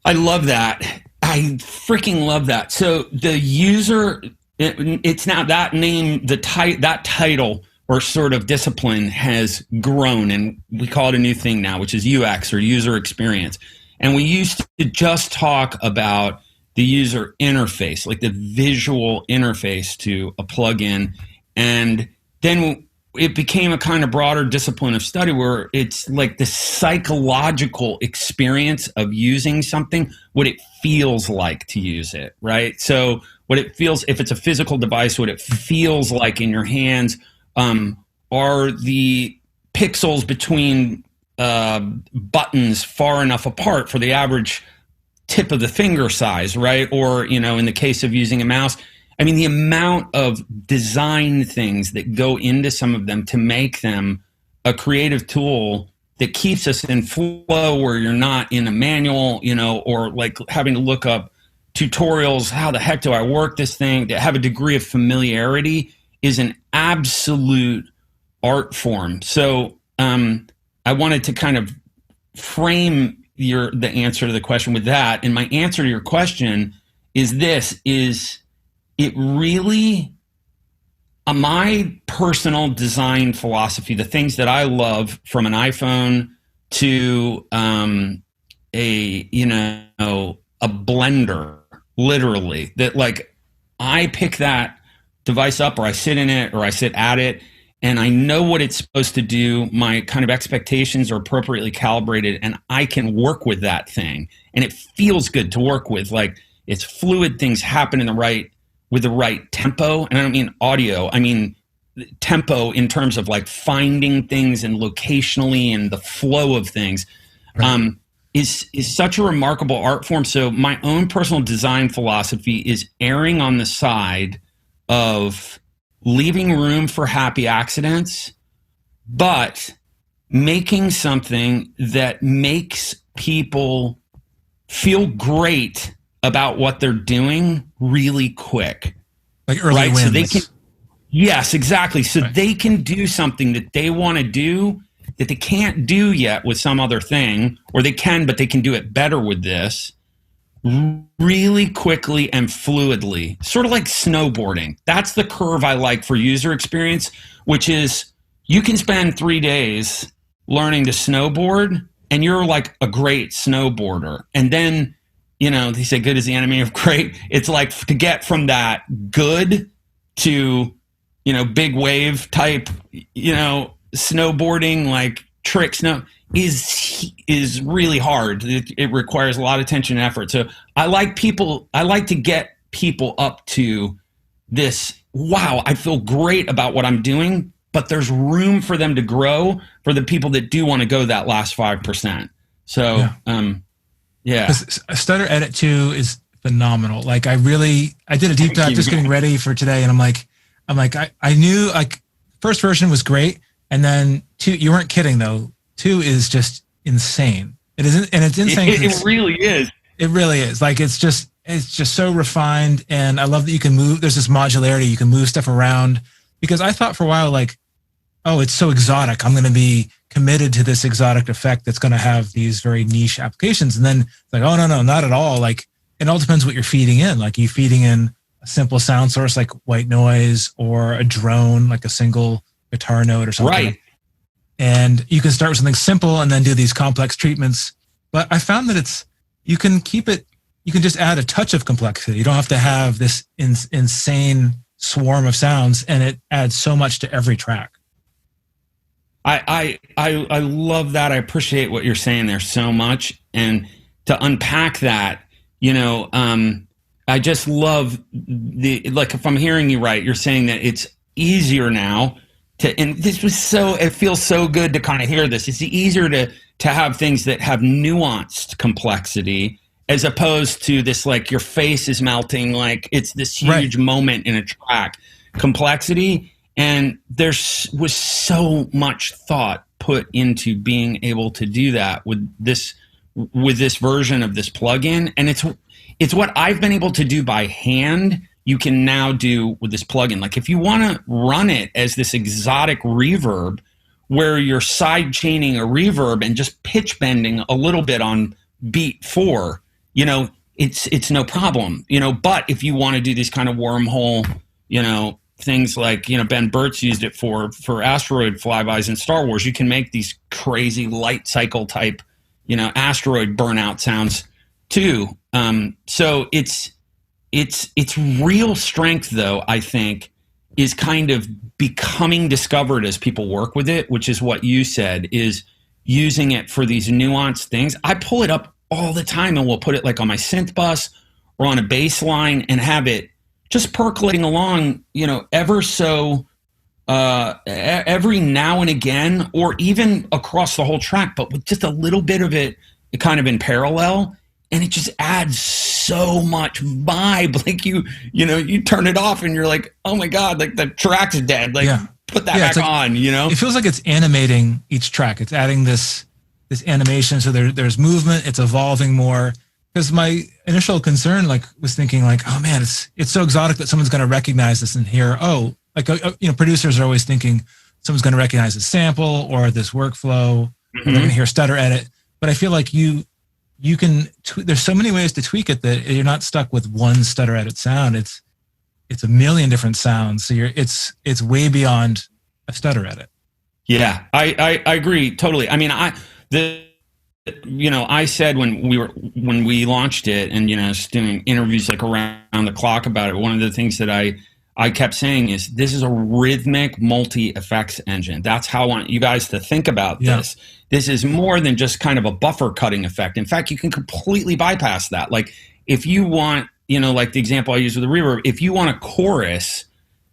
I love that. I freaking love that. So the user, it's now that name, that title or sort of discipline has grown, and we call it a new thing now, which is UX, or user experience. And we used to just talk about the user interface, like the visual interface to a plugin. And then it became a kind of broader discipline of study where it's like the psychological experience of using something, what it feels like to use it, right? So what it feels, if it's a physical device, what it feels like in your hands, are the pixels between buttons far enough apart for the average tip of the finger size, right? Or, you know, in the case of using a mouse, I mean, the amount of design things that go into some of them to make them a creative tool that keeps us in flow, where you're not in a manual, you know, or like having to look up tutorials. How the heck do I work this thing? To have a degree of familiarity is an absolute art form. So I wanted to kind of frame the answer to the question with that. And my answer to your question is this, is it really, my personal design philosophy, the things that I love, from an iPhone to a blender, literally, that like I pick that device up, or I sit in it, or I sit at it, and I know what it's supposed to do. My kind of expectations are appropriately calibrated, and I can work with that thing. And it feels good to work with. Like, it's fluid, things happen with the right tempo. And I don't mean audio, I mean tempo in terms of like finding things and locationally and the flow of things. Right. Is such a remarkable art form. So my own personal design philosophy is erring on the side of leaving room for happy accidents, but making something that makes people feel great about what they're doing really quick. Like early wins. So they can, yes, exactly. So they can do something that they want to do that they can't do yet with some other thing, or they can, but they can do it better with this really quickly and fluidly, sort of like snowboarding. That's the curve I like for user experience, which is you can spend 3 days learning to snowboard and you're like a great snowboarder. And then, you know, they say good is the enemy of great. It's like to get from that good to, you know, big wave type, you know, snowboarding, like tricks is really hard. It requires a lot of attention and effort. So I like to get people up to this, wow, I feel great about what I'm doing, but there's room for them to grow for the people that do want to go that last 5%. So, yeah. Stutter Edit 2 is phenomenal. Like I did a deep dive just getting ready for today. And I'm like, I knew like first version was great. And then 2, you weren't kidding though. 2 is just insane. It isn't, and it's insane. It really is. It really is. Like it's just so refined, and I love that you can move. There's this modularity. You can move stuff around, because I thought for a while like, oh, it's so exotic. I'm going to be committed to this exotic effect that's going to have these very niche applications. And then it's like, oh no, not at all. Like it all depends what you're feeding in. Like you feeding in a simple sound source like white noise, or a drone like a single guitar note or something. Right. And you can start with something simple and then do these complex treatments. But I found that you can just add a touch of complexity. You don't have to have this insane swarm of sounds, and it adds so much to every track. I love that. I appreciate what you're saying there so much. And to unpack that, you know, I just love like if I'm hearing you right, you're saying that it's easier now and it feels so good to kind of hear this. It's easier to have things that have nuanced complexity, as opposed to this, like your face is melting, like it's this huge moment in a track. Complexity, and was so much thought put into being able to do that with this version of this plugin, and it's what I've been able to do by hand. You can now do with this plugin. Like if you want to run it as this exotic reverb, where you're side chaining a reverb and just pitch bending a little bit on beat 4, you know, it's no problem, you know. But if you want to do these kind of wormhole, you know, things like, you know, Ben Burt's used it for asteroid flybys in Star Wars, you can make these crazy light cycle type, you know, asteroid burnout sounds too. So it's real strength, though, I think, is kind of becoming discovered as people work with it, which is what you said, is using it for these nuanced things. I pull it up all the time, and we'll put it like on my synth bus or on a bass line and have it just percolating along, you know, ever so every now and again, or even across the whole track, but with just a little bit of it kind of in parallel. And it just adds so much vibe. Like you turn it off and you're like, oh my God, like the track's dead. Like put that back on, you know? It feels like it's animating each track. It's adding this animation. So there's movement, it's evolving more. Because my initial concern was thinking like, oh man, it's so exotic that someone's going to recognize this and hear, producers are always thinking someone's going to recognize this sample or this workflow, or they're going to hear Stutter Edit. But I feel like you can, there's so many ways to tweak it that you're not stuck with one Stutter Edit sound. It's a million different sounds. So it's way beyond a Stutter Edit. Yeah, I agree totally. I mean, I said when we launched it, and, you know, just doing interviews like around the clock about it, one of the things that I I kept saying is this is a rhythmic multi-effects engine. That's how I want you guys to think about this. This is more than just kind of a buffer cutting effect. In fact, you can completely bypass that. Like if you want, like the example I use with the reverb, if you want a chorus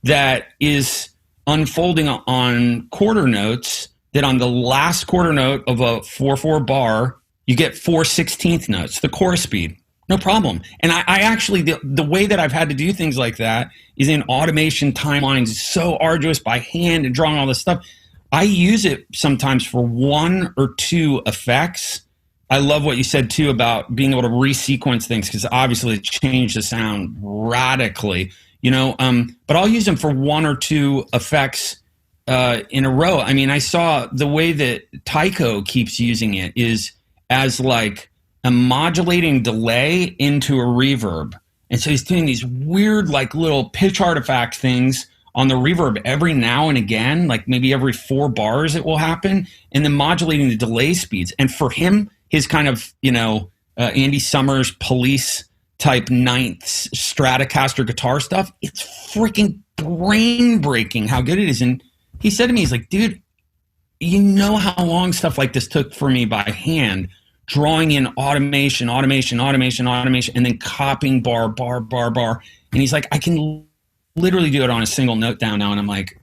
that is unfolding on quarter notes, that on the last quarter note of a 4/4 bar, you get 4/16 notes, the chorus speed. No problem. And I actually, the way that I've had to do things like that is in automation timelines, so arduous by hand and drawing all this stuff. I use it sometimes for 1 or 2 effects. I love what you said too about being able to resequence things, because obviously it changed the sound radically, but I'll use them for 1 or 2 effects in a row. I mean, I saw the way that Tycho keeps using it is as like a modulating delay into a reverb. And so he's doing these weird like little pitch artifact things on the reverb every now and again, like maybe every 4 bars it will happen, and then modulating the delay speeds. And for him, his kind of, Andy Summers Police type ninth Stratocaster guitar stuff, it's freaking brain breaking how good it is. And he said to me, he's like, dude, you know how long stuff like this took for me by hand, drawing in automation, and then copying bar. And he's like, I can literally do it on a single note down now. And I'm like,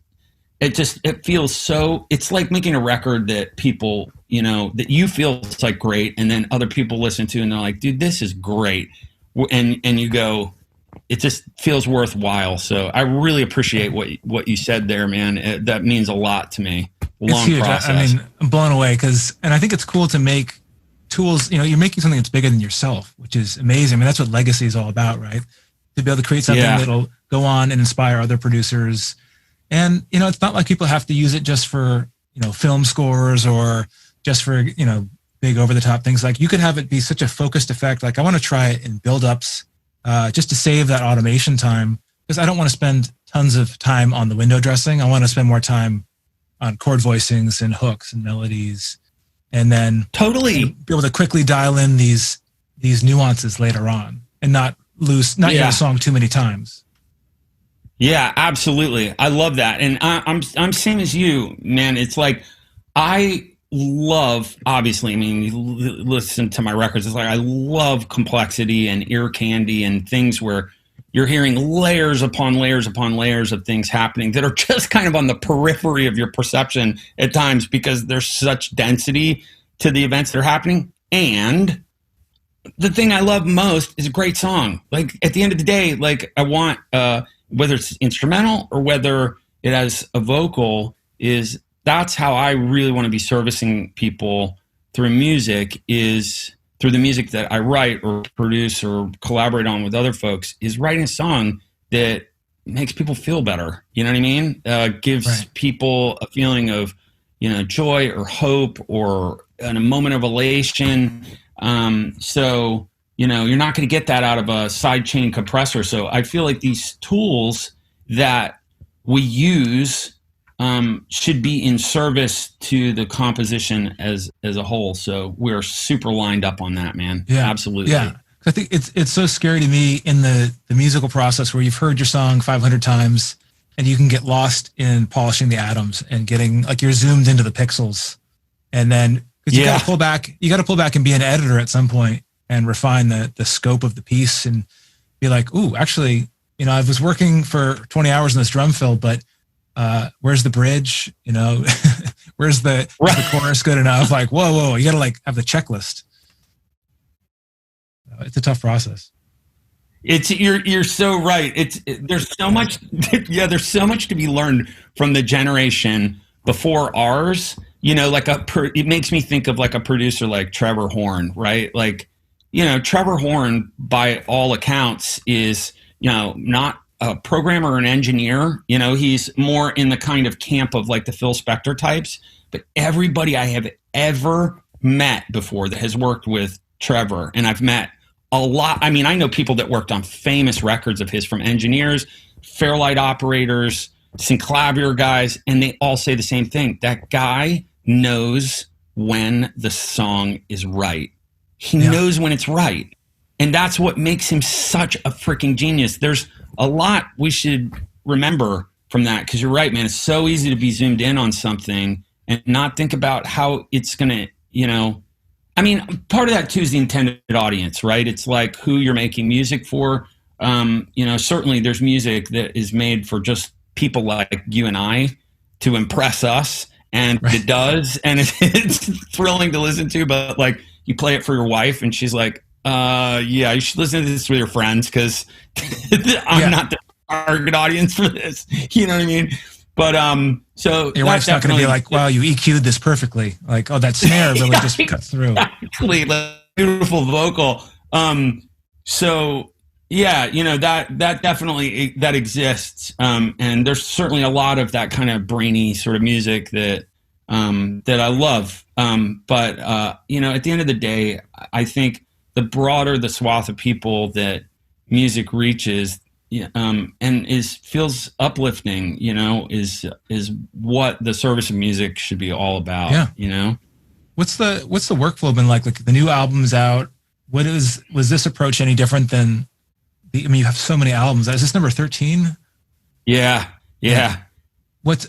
it feels so, it's like making a record that people, that you feel it's like great. And then other people listen to and they're like, dude, this is great. And you go, it just feels worthwhile. So I really appreciate what you said there, man. That means a lot to me. Long huge. process. I mean, I'm blown away and I think it's cool to make tools, you're making something that's bigger than yourself, which is amazing. I mean, that's what legacy is all about, right? To be able to create something that'll go on and inspire other producers. And, it's not like people have to use it just for, film scores or just for, big over the top things. Like you could have it be such a focused effect. Like I want to try it in build-ups just to save that automation time, because I don't want to spend tons of time on the window dressing. I want to spend more time on chord voicings and hooks and melodies. And then totally be able to quickly dial in these nuances later on and not hear a song too many times. Yeah, absolutely. I love that. And I'm same as you, man. It's like, I love, obviously, I mean, you listen to my records. It's like, I love complexity and ear candy and things where you're hearing layers upon layers upon layers of things happening that are just kind of on the periphery of your perception at times, because there's such density to the events that are happening. And the thing I love most is a great song. Like at the end of the day, like I want, whether it's instrumental or whether it has a vocal, that's how I really want to be servicing people through music, is through the music that I write or produce or collaborate on with other folks, is writing a song that makes people feel better. You know what I mean? Gives people a feeling of, joy or hope or a moment of elation. So, you're not going to get that out of a sidechain compressor. So I feel like these tools that we use should be in service to the composition as a whole. So we're super lined up on that, man. Yeah, absolutely. Yeah. I think it's so scary to me in the musical process where you've heard your song 500 times and you can get lost in polishing the atoms and getting like you're zoomed into the pixels. And then you got to pull back and be an editor at some point and refine the scope of the piece and be like, ooh, actually, I was working for 20 hours in this drum fill, but where's the bridge? Where's the chorus good enough? Like, whoa, you got to like have the checklist. It's a tough process. You're so right. There's so much. Yeah, there's so much to be learned from the generation before ours. It makes me think of like a producer like Trevor Horn, right? Like, Trevor Horn, by all accounts, is not a programmer or an engineer. He's more in the kind of camp of like the Phil Spector types. But everybody I have ever met before that has worked with Trevor, and I've met a lot. I mean, I know people that worked on famous records of his, from engineers, Fairlight operators, synclavier guys, and they all say the same thing. That guy knows when the song is right. He knows when it's right. And that's what makes him such a freaking genius. There's a lot we should remember from that, because you're right, man, it's so easy to be zoomed in on something and not think about how it's going to, I mean, part of that too is the intended audience, right? It's like who you're making music for. Certainly there's music that is made for just people like you and I to impress us, and right. It does, and it's thrilling to listen to, but like you play it for your wife and she's like, yeah, you should listen to this with your friends, because I'm not the target audience for this. You know what I mean? But so your wife's not going to be like, wow, you EQ'd this perfectly. Like, oh, that snare really just cut through. Exactly, like, beautiful vocal. So yeah, that definitely that exists. And there's certainly a lot of that kind of brainy sort of music that I love. But at the end of the day, I think the broader the swath of people that music reaches, and feels uplifting, is what the service of music should be all about. Yeah. What's the workflow been like? Like the new album's out. Was this approach any different than you have so many albums. Is this number 13? Yeah.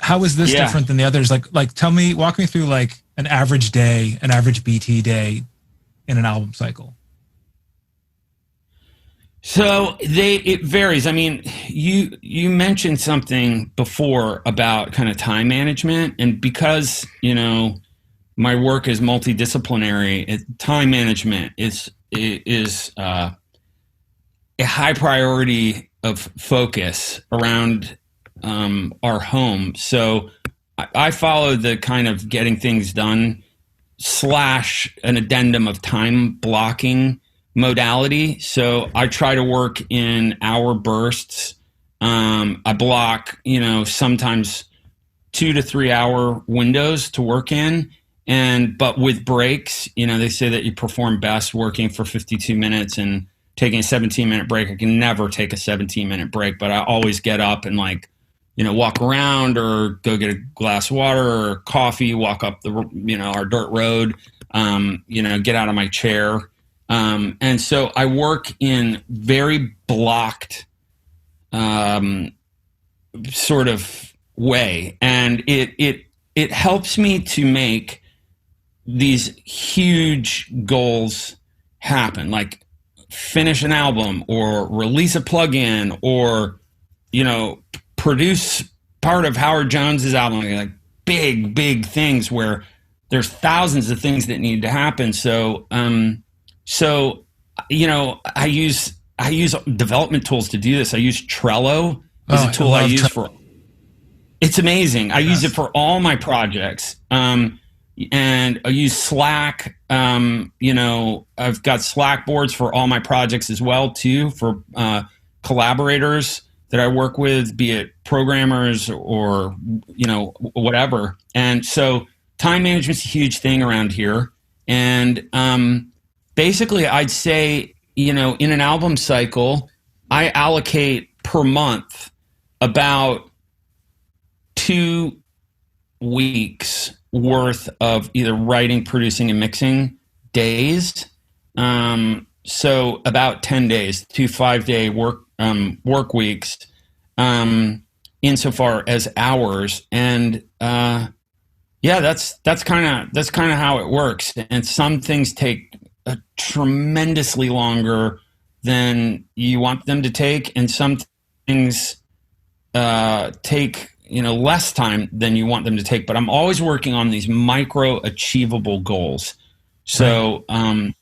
How is this different than the others? Like walk me through like an average day, an average BT day in an album cycle. So it varies. I mean, you mentioned something before about kind of time management, and because, my work is multidisciplinary, time management is a high priority of focus around our home. So I follow the kind of getting things done / an addendum of time blocking modality. So I try to work in hour bursts. I block, sometimes 2 to 3 hour windows to work in. But with breaks, they say that you perform best working for 52 minutes and taking a 17-minute break. I can never take a 17-minute break, but I always get up and walk around or go get a glass of water or coffee, walk up our dirt road, get out of my chair. And so I work in very blocked sort of way, and it helps me to make these huge goals happen, like finish an album or release a plugin or produce part of Howard Jones's album, like big things where there's thousands of things that need to happen. So I use development tools to do this. I use Trello as a tool I use for. It's amazing. I use it for all my projects. And I use Slack. I've got Slack boards for all my projects as well too, for collaborators that I work with, be it programmers or whatever. And so time management's a huge thing around here. And basically, I'd say in an album cycle, I allocate per month about 2 weeks worth of either writing, producing, and mixing days. So about 10 days, 2 5-day work weeks, insofar as hours. And that's kind of how it works. And some things take tremendously longer than you want them to take, and some things take less time than you want them to take. But I'm always working on these micro achievable goals. So and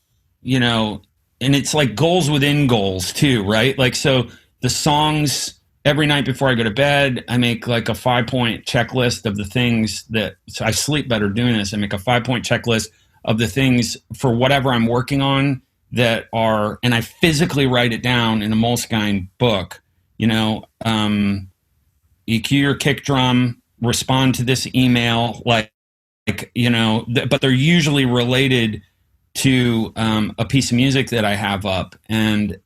it's like goals within goals too, right? Like, so the songs, every night before I go to bed, I make like a 5-point checklist of the things so I sleep better doing this. I make a 5-point checklist of the things for whatever I'm working on and I physically write it down in a Moleskine book, EQ your kick drum, respond to this email, but they're usually related to a piece of music that I have up. And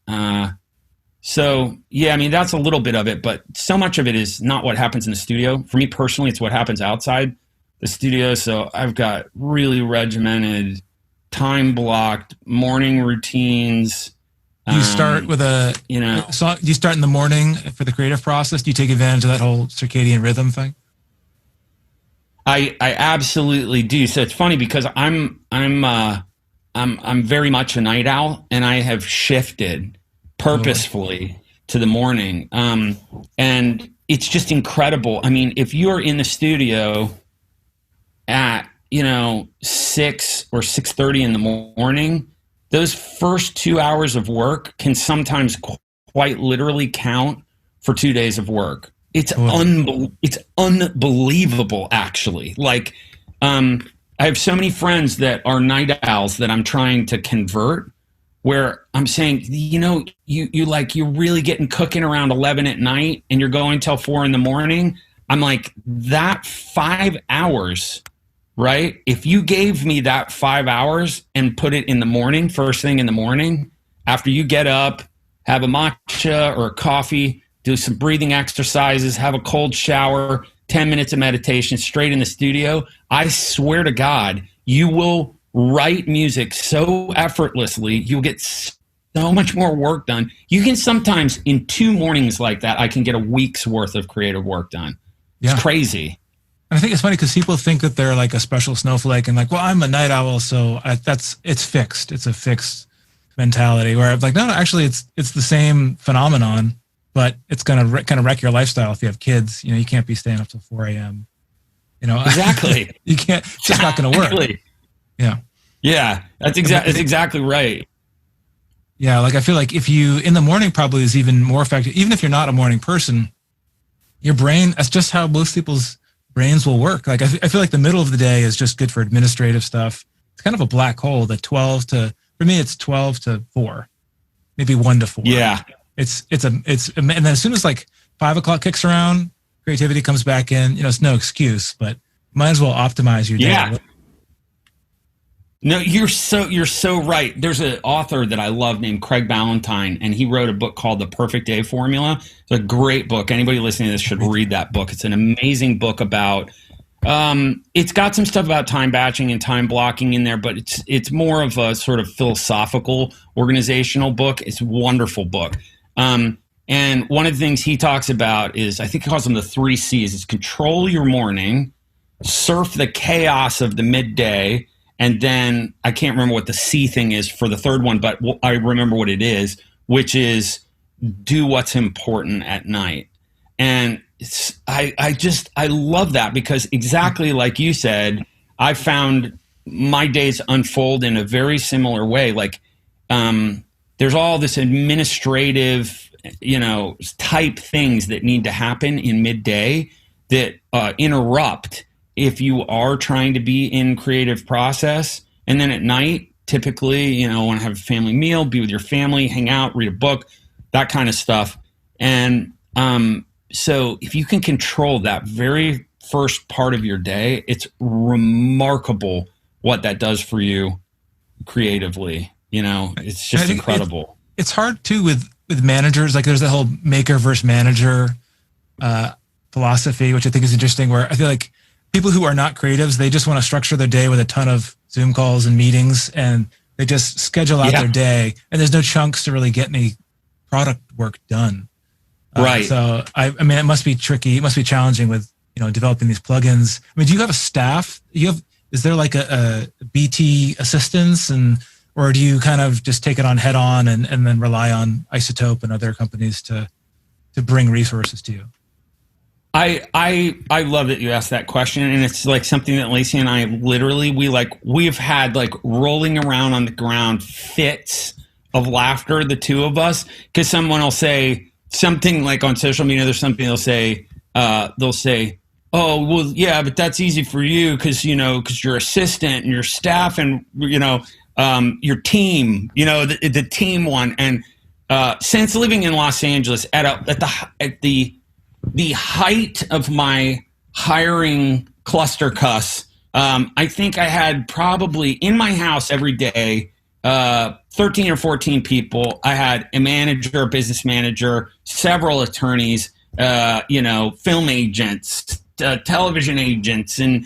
so, yeah, I mean, that's a little bit of it, but so much of it is not what happens in the studio. For me personally, it's what happens outside the studio. So I've got really regimented, time blocked morning routines, Do you start with a song? Do you start in the morning for the creative process? Do you take advantage of that whole circadian rhythm thing? I absolutely do. So it's funny because I'm very much a night owl, and I have shifted purposefully to the morning. And it's just incredible. I mean, if you're in the studio at 6 or 6:30 in the morning, those first 2 hours of work can sometimes quite literally count for 2 days of work. It's unbelievable, actually. Like, I have so many friends that are night owls that I'm trying to convert, where I'm saying, you're really getting cooking around 11 at night and you're going till 4 in the morning. I'm like, that 5 hours, right? If you gave me that 5 hours and put it in the morning, first thing in the morning, after you get up, have a matcha or a coffee, do some breathing exercises, have a cold shower, 10 minutes of meditation straight in the studio, I swear to God, you will write music so effortlessly. You'll get so much more work done. You can sometimes, in 2 mornings like that, I can get a week's worth of creative work done. It's crazy. And I think it's funny because people think that they're like a special snowflake and like, well, I'm a night owl, so it's fixed. It's a fixed mentality. Where I'm like, no, actually, it's the same phenomenon, but it's going to kind of wreck your lifestyle if you have kids. You can't be staying up till 4 a.m. Exactly. You can't. It's just not going to work. Yeah. Yeah, that's exactly right. Yeah, like I feel like if you in the morning probably is even more effective. Even if you're not a morning person, your brain, that's just how most people's brains will work. Like I feel like the middle of the day is just good for administrative stuff. It's kind of a black hole. For me, it's 12 to 4, maybe 1 to 4. Yeah. And then as soon as like 5 o'clock kicks around, creativity comes back in. It's no excuse, but might as well optimize your day. Yeah. No, you're so right. There's an author that I love named Craig Ballantyne, and he wrote a book called The Perfect Day Formula. It's a great book. Anybody listening to this should read that book. It's an amazing book about, it's got some stuff about time batching and time blocking in there, but it's more of a sort of philosophical, organizational book. It's a wonderful book. And one of the things he talks about is, I think he calls them the 3 C's. It's control your morning, surf the chaos of the midday, and then I can't remember what the C thing is for the third one, but I remember what it is, which is do what's important at night. And I love that because exactly like you said, I found my days unfold in a very similar way. Like there's all this administrative, type things that need to happen in midday that interrupt if you are trying to be in creative process. And then at night, typically, want to have a family meal, be with your family, hang out, read a book, that kind of stuff. And so if you can control that very first part of your day, it's remarkable what that does for you creatively. It's just incredible. It's hard too with managers. Like there's the whole maker versus manager philosophy, which I think is interesting, where I feel like people who are not creatives, they just want to structure their day with a ton of Zoom calls and meetings, and they just schedule out their day, and there's no chunks to really get any product work done. Right. So I mean, it must be tricky. It must be challenging with developing these plugins. I mean, do you have a staff? Is there like a BT assistance, or do you kind of just take it on head on and then rely on Isotope and other companies to bring resources to you? I love that you asked that question, and it's like something that Lacey and I we've had like rolling around on the ground fits of laughter, the two of us, because someone will say something like on social media, there's something they'll say, oh, well, yeah, but that's easy for you because your assistant and your staff and your team, the team one. And since living in Los Angeles at the height of my hiring cluster cuss, I think I had probably in my house every day 13 or 14 people. I had a manager, a business manager, several attorneys, film agents, television agents, and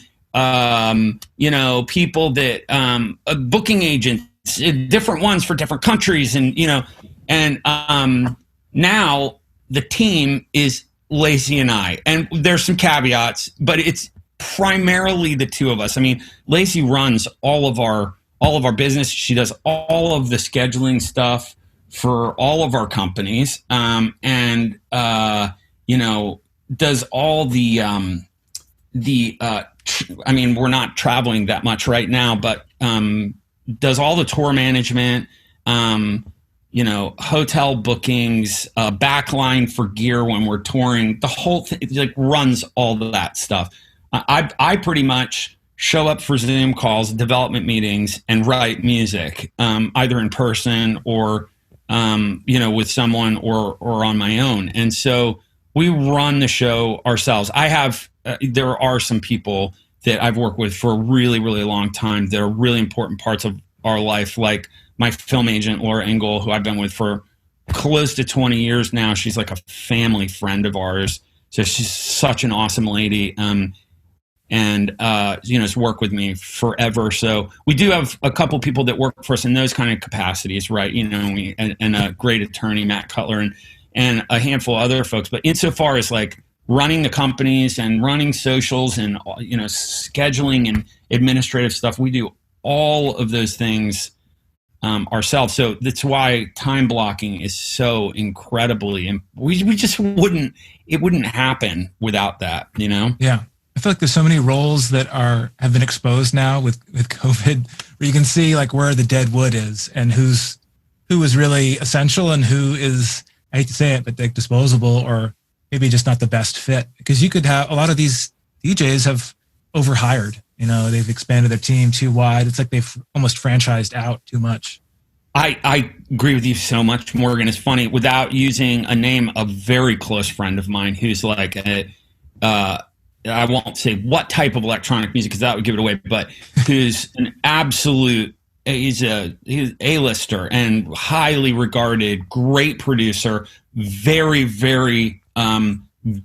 people that booking agents, different ones for different countries, and And now the team is Lacey and I, and there's some caveats, but it's primarily the two of us. I mean, Lacey runs all of our business. She does all of the scheduling stuff for all of our companies, and does all the I mean, we're not traveling that much right now, but does all the tour management, hotel bookings, backline for gear when we're touring, the whole thing, like, runs all of that stuff. I pretty much show up for Zoom calls, development meetings, and write music, either in person or, with someone or on my own. And so we run the show ourselves. There are some people that I've worked with for a really, really long time that are really important parts of our life, like my film agent, Laura Engel, who I've been with for close to 20 years now. She's like a family friend of ours. So she's such an awesome lady. Has worked with me forever. So we do have a couple people that work for us in those kind of capacities, right? And a great attorney, Matt Cutler, and a handful of other folks. But insofar as like running the companies and running socials and, scheduling and administrative stuff, we do all of those things ourselves. So that's why time blocking is so incredibly, and we just it wouldn't happen without that, Yeah. I feel like there's so many roles that have been exposed now with COVID, where you can see like where the dead wood is and who is really essential and who is, I hate to say it, but like disposable or maybe just not the best fit. Because you could have a lot of these DJs have overhired. They've expanded their team too wide. It's like they've almost franchised out too much. I agree with you so much, Morgan. It's funny, without using a name, a very close friend of mine who's like I won't say what type of electronic music because that would give it away, but who's an absolute, he's A-lister and highly regarded, great producer, very, very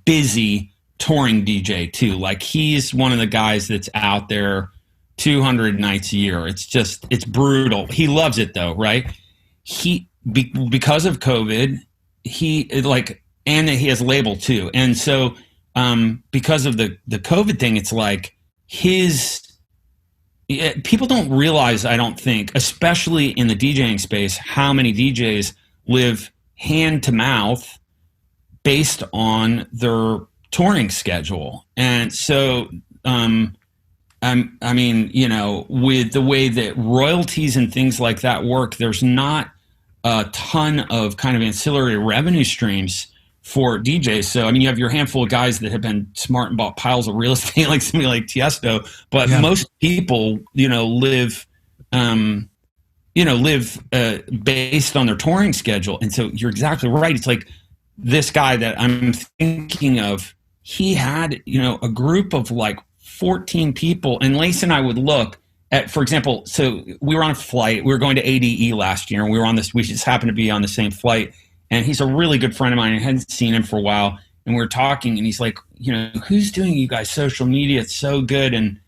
busy touring DJ too. Like, he's one of the guys that's out there 200 nights a year. It's brutal. He loves it though, right? Because of COVID, and he has label too. And so, because of the COVID thing, it's like people don't realize, I don't think, especially in the DJing space, how many DJs live hand to mouth based on their touring schedule. And so, with the way that royalties and things like that work, there's not a ton of kind of ancillary revenue streams for DJs. So, you have your handful of guys that have been smart and bought piles of real estate, like somebody like Tiesto, but most people, live based on their touring schedule. And so you're exactly right. It's like this guy that I'm thinking of, he had, a group of like 14 people, and Lace and I would look at, for example, so we were on a flight, we were going to ADE last year, and we just happened to be on the same flight. And he's a really good friend of mine. I hadn't seen him for a while. And we were talking, and he's like, who's doing you guys social media? It's so good. And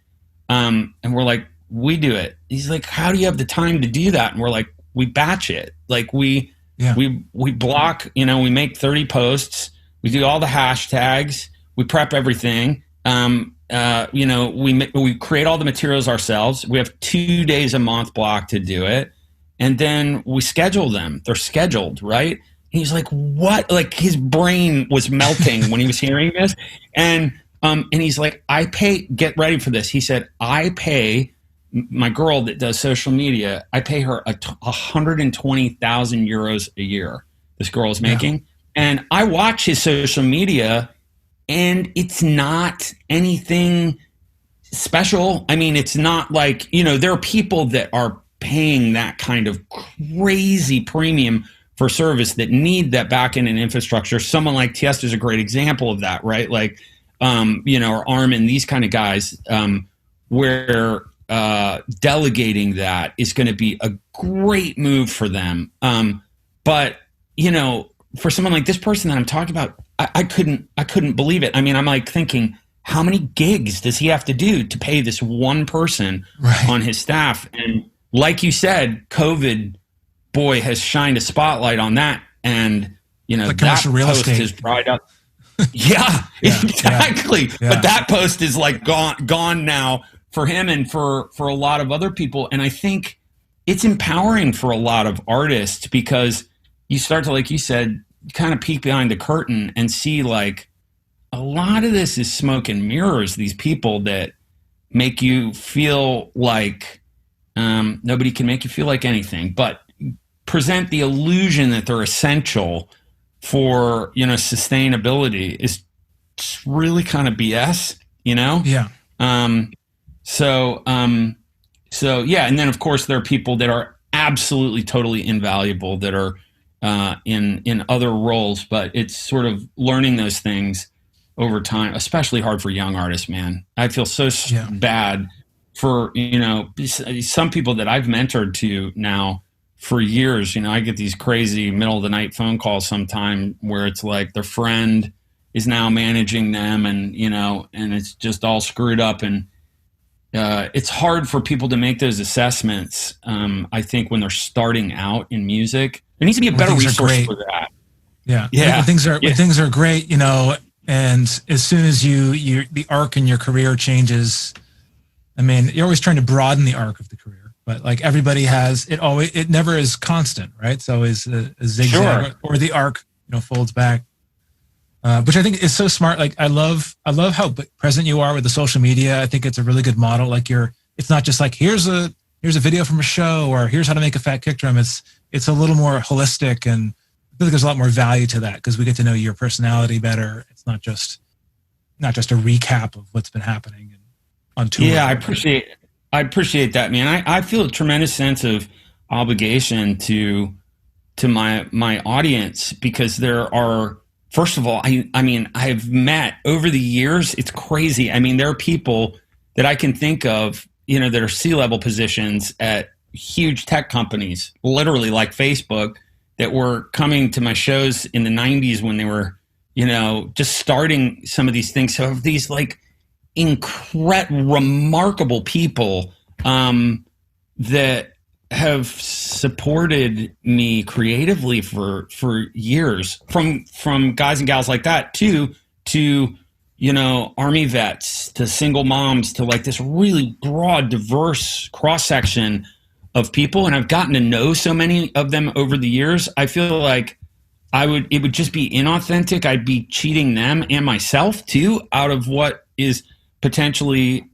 we're like, we do it. He's like, how do you have the time to do that? And we're like, we batch it. Like we block, we make 30 posts. We do all the hashtags. We prep everything. We create all the materials ourselves. We have 2 days a month block to do it. And then we schedule them. They're scheduled, right? He's like, what? Like, his brain was melting when he was hearing this. And he's like, get ready for this. He said, I pay my girl that does social media, I pay her 120,000 euros a year. This girl is making. Yeah. And I watch his social media, and it's not anything special. It's not like, there are people that are paying that kind of crazy premium for service that need that back-end and infrastructure. Someone like Tiesto is a great example of that, right? Like, or Armin, these kind of guys, where delegating that is going to be a great move for them. But, for someone like this person that I'm talking about, I couldn't believe it. I'm like thinking, how many gigs does he have to do to pay this one person on his staff? And like you said, COVID boy, has shined a spotlight on that. And, you know, like that commercial real post estate has dried up. Yeah, exactly. Yeah. But that post is like gone now for him and for a lot of other people. And I think it's empowering for a lot of artists because you start to, like you said, kind of peek behind the curtain and see like a lot of this is smoke and mirrors. These people that make you feel like nobody can make you feel like anything, but present the illusion that they're essential for, you know, sustainability is really kind of BS, you know? Yeah. So yeah. And then of course there are people that are absolutely totally invaluable that are in other roles, but it's sort of learning those things over time, especially hard for young artists, man. I feel so bad for, you know, some people that I've mentored to now for years. You know, I get these crazy middle of the night phone calls sometime where it's like their friend is now managing them and, you know, and it's just all screwed up. And it's hard for people to make those assessments. I think when they're starting out in music, there needs to be a better resource for that. Yeah. Yeah. When things are great, you know, and as soon as the arc in your career changes, I mean, you're always trying to broaden the arc of the career, but like everybody has, it never is constant, right? It's always a zigzag or the arc, you know, folds back, which I think is so smart. Like I love how present you are with the social media. I think it's a really good model. Like it's not just like, here's a video from a show or here's how to make a fat kick drum. It's a little more holistic, and I feel like there's a lot more value to that because we get to know your personality better. It's not just a recap of what's been happening on tour. Yeah, I appreciate that, man. I feel a tremendous sense of obligation to my audience because there are, first of all, I mean, I've met over the years, it's crazy. I mean, there are people that I can think of, you know, that are C-level positions at huge tech companies, literally like Facebook, that were coming to my shows in the 90s when they were, you know, just starting some of these things. So these like remarkable people that have supported me creatively for years, from guys and gals like that to you know, Army vets, to single moms, to like this really broad, diverse cross section of people. And I've gotten to know so many of them over the years. I feel like it would just be inauthentic. I'd be cheating them and myself too out of what is potentially,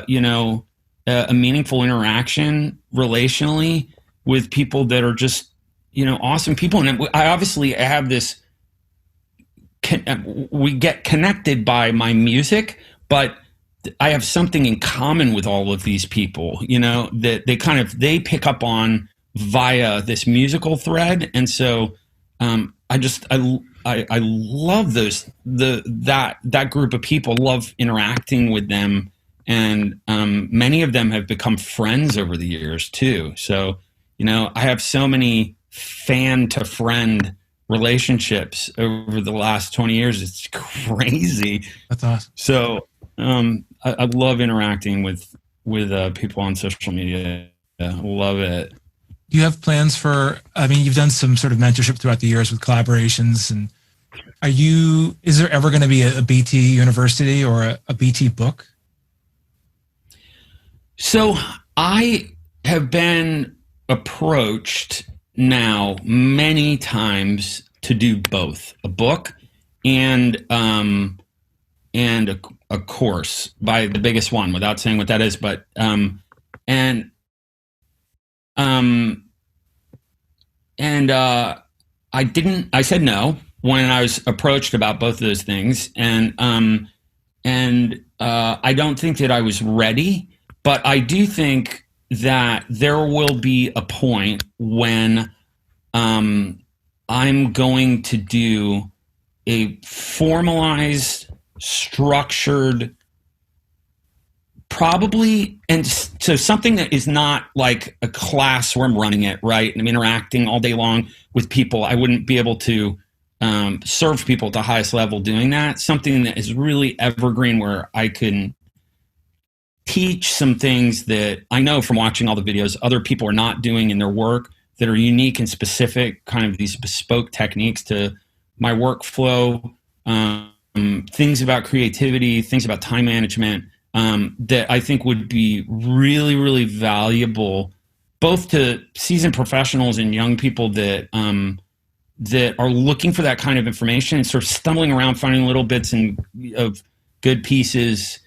you know, a meaningful interaction relationally with people that are just, you know, awesome people. And I have this, we get connected by my music, but I have something in common with all of these people, you know, that they pick up on via this musical thread. And so, I love that group of people, love interacting with them. And, many of them have become friends over the years too. So, you know, I have so many fan to friend relationships over the last 20 years. It's crazy. That's awesome. So, I love interacting with people on social media. Love it. Do you have plans I mean, you've done some sort of mentorship throughout the years with collaborations, and is there ever going to be a BT university or a BT book? So I have been approached now many times to do both a book and a course by the biggest one, without saying what that is, but I said no when I was approached about both of those things, and I don't think that I was ready, but I do think that there will be a point when I'm going to do a formalized, structured, probably, and so something that is not like a class where I'm running it, right? And I'm interacting all day long with people. I wouldn't be able to serve people at the highest level doing that. Something that is really evergreen, where I can teach some things that I know from watching all the videos other people are not doing in their work that are unique and specific, kind of these bespoke techniques to my workflow, things about creativity, things about time management, that I think would be really, really valuable, both to seasoned professionals and young people that that are looking for that kind of information and sort of stumbling around finding little bits of good pieces,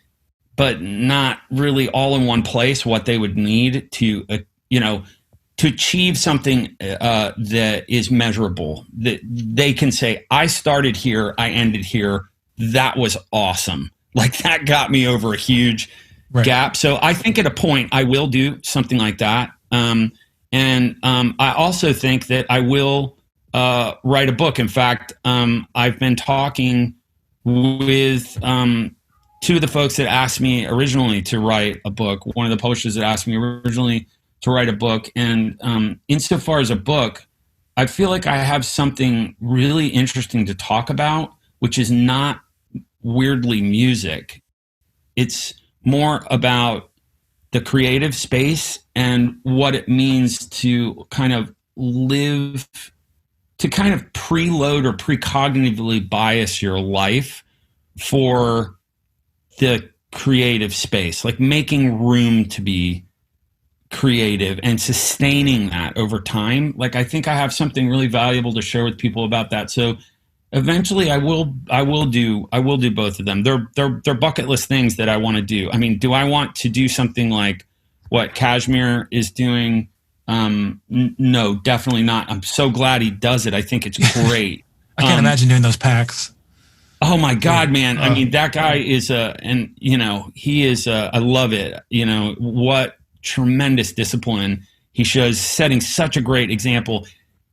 but not really all in one place what they would need to, to achieve something that is measurable, that they can say, I started here, I ended here. That was awesome. Like, that got me over a huge gap. So I think at a point I will do something like that. I also think that I will write a book. In fact, I've been talking with two of the folks that asked me originally to write a book. One of the publishers that asked me originally to write a book. And insofar as a book, I feel like I have something really interesting to talk about, which is not weirdly music. It's more about the creative space and what it means to kind of live, to kind of preload or precognitively bias your life for the creative space, like making room to be creative and sustaining that over time. Like, I think I have something really valuable to share with people about that. So eventually I will do both of them. They're bucket list things that I want to do. I mean, do I want to do something like what Kashmir is doing? No, definitely not. I'm so glad he does it. I think it's great. I can't imagine doing those packs. Oh my God, man. I mean, that guy is he is I love it. What tremendous discipline he shows, setting such a great example.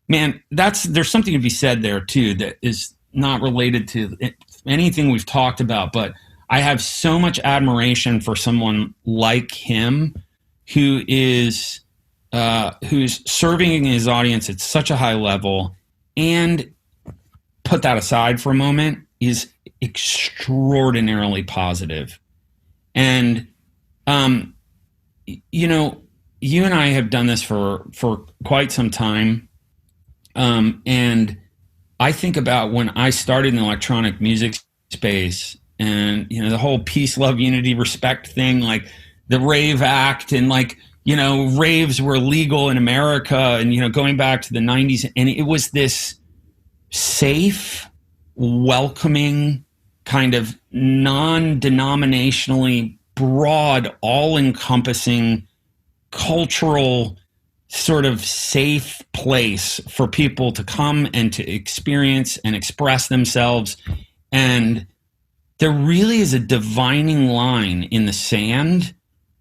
Man, there's something to be said there too that is not related to anything we've talked about, but I have so much admiration for someone like him who is who's serving his audience at such a high level, and put that aside for a moment, is extraordinarily positive. And you and I have done this for quite some time. And I think about when I started in the electronic music space, and, the whole peace, love, unity, respect thing, like the Rave Act, and raves were legal in America, and, going back to the 90s. And it was this safe, welcoming, kind of non-denominationally broad, all-encompassing, cultural sort of safe place for people to come and to experience and express themselves. And there really is a divining line in the sand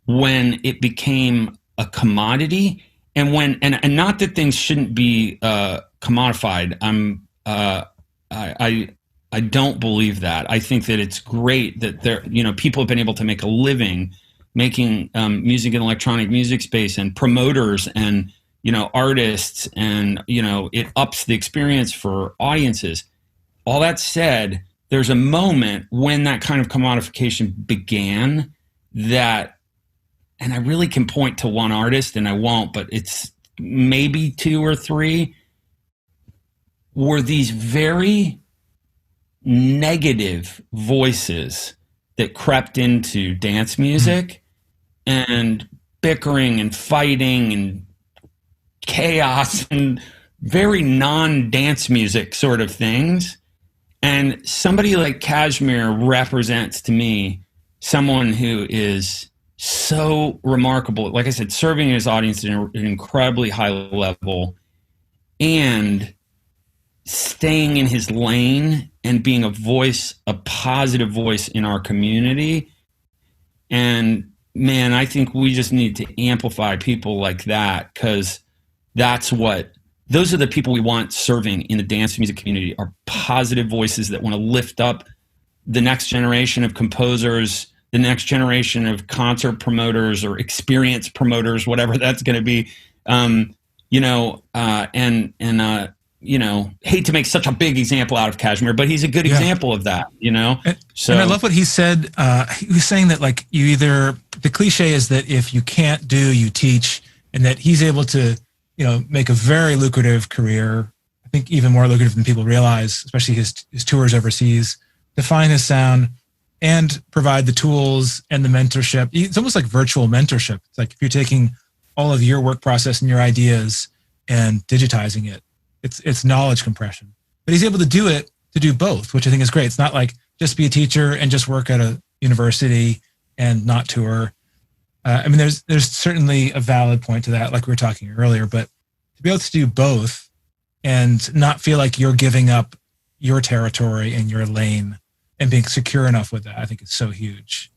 when it became a commodity, and when and not that things shouldn't be commodified. I don't believe that. I think that it's great that people have been able to make a living making music in electronic music space, and promoters and artists, and it ups the experience for audiences. All that said, there's a moment when that kind of commodification began, that, and I really can point to one artist, and I won't, but it's maybe two or three, were these very negative voices that crept into dance music, and bickering and fighting and chaos and very non-dance music sort of things. And somebody like Kashmir represents to me someone who is so remarkable, like I said, serving his audience at an incredibly high level, and staying in his lane and being a voice, a positive voice in our community. And man, I think we just need to amplify people like that, because those are the people we want serving in the dance music community, are positive voices that want to lift up the next generation of composers, the next generation of concert promoters or experience promoters, whatever that's going to be. Hate to make such a big example out of Kashmir, but he's a good example of that, And I love what he said. He was saying that, like, the cliche is that if you can't do, you teach, and that he's able to, make a very lucrative career. I think even more lucrative than people realize, especially his tours overseas, define his sound and provide the tools and the mentorship. It's almost like virtual mentorship. It's like if you're taking all of your work process and your ideas and digitizing it, it's knowledge compression. But he's able to do both, which I think is great. It's not like just be a teacher and just work at a university and not tour. There's certainly a valid point to that, like we were talking earlier, but to be able to do both and not feel like you're giving up your territory and your lane and being secure enough with that, I think is so huge.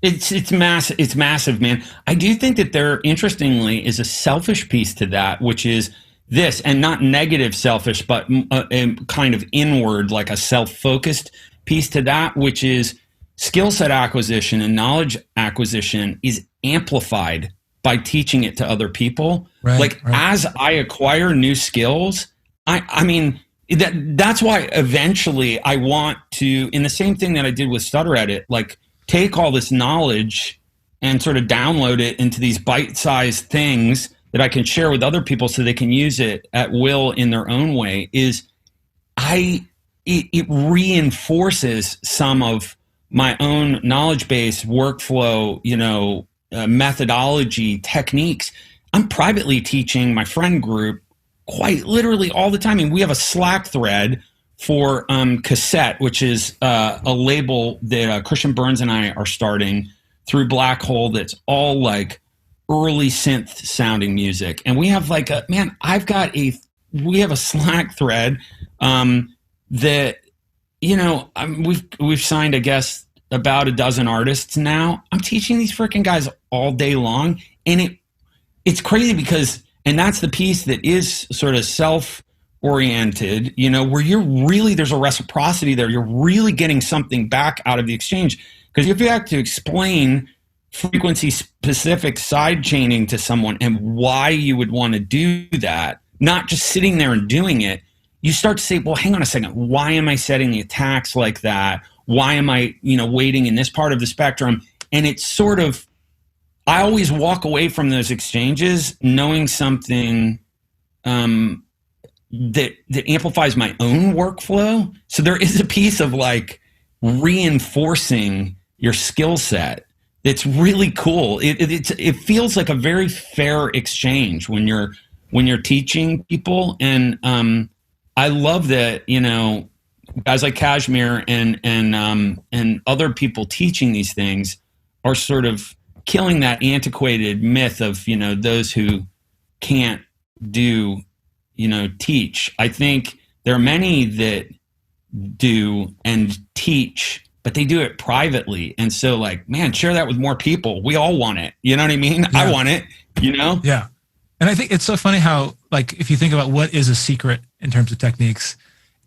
It's massive. It's massive, man. I do think that there, interestingly, is a selfish piece to that, which is this, and not negative selfish, but a kind of inward, like a self-focused piece to that, which is skill set acquisition and knowledge acquisition is amplified by teaching it to other people. Right. As I acquire new skills, that's why eventually I want to, in the same thing that I did with Stutter Edit, like take all this knowledge and sort of download it into these bite-sized things that I can share with other people so they can use it at will in their own way. It reinforces some of my own knowledge base, workflow, methodology, techniques. I'm privately teaching my friend group quite literally all the time. And we have a Slack thread for Cassette, which is a label that Christian Burns and I are starting through Black Hole that's all like early synth sounding music. And we have we have a Slack thread that, we've signed, I guess, about a dozen artists now. I'm teaching these freaking guys all day long. And it's crazy because, and that's the piece that is sort of self-oriented, where there's a reciprocity there. You're really getting something back out of the exchange. Because if you have to explain frequency-specific side chaining to someone and why you would want to do that, not just sitting there and doing it, you start to say, well, hang on a second. Why am I setting the attacks like that? Why am I, waiting in this part of the spectrum? And it's sort of, I always walk away from those exchanges knowing something that amplifies my own workflow. So there is a piece of like reinforcing your skill set. It's really cool. It feels like a very fair exchange when you're teaching people. And I love that, guys like Kashmir and other people teaching these things are sort of killing that antiquated myth of, those who can't do, teach. I think there are many that do and teach, but they do it privately. And so share that with more people. We all want it. You know what I mean? Yeah. I want it, Yeah. And I think it's so funny how, if you think about what is a secret in terms of techniques,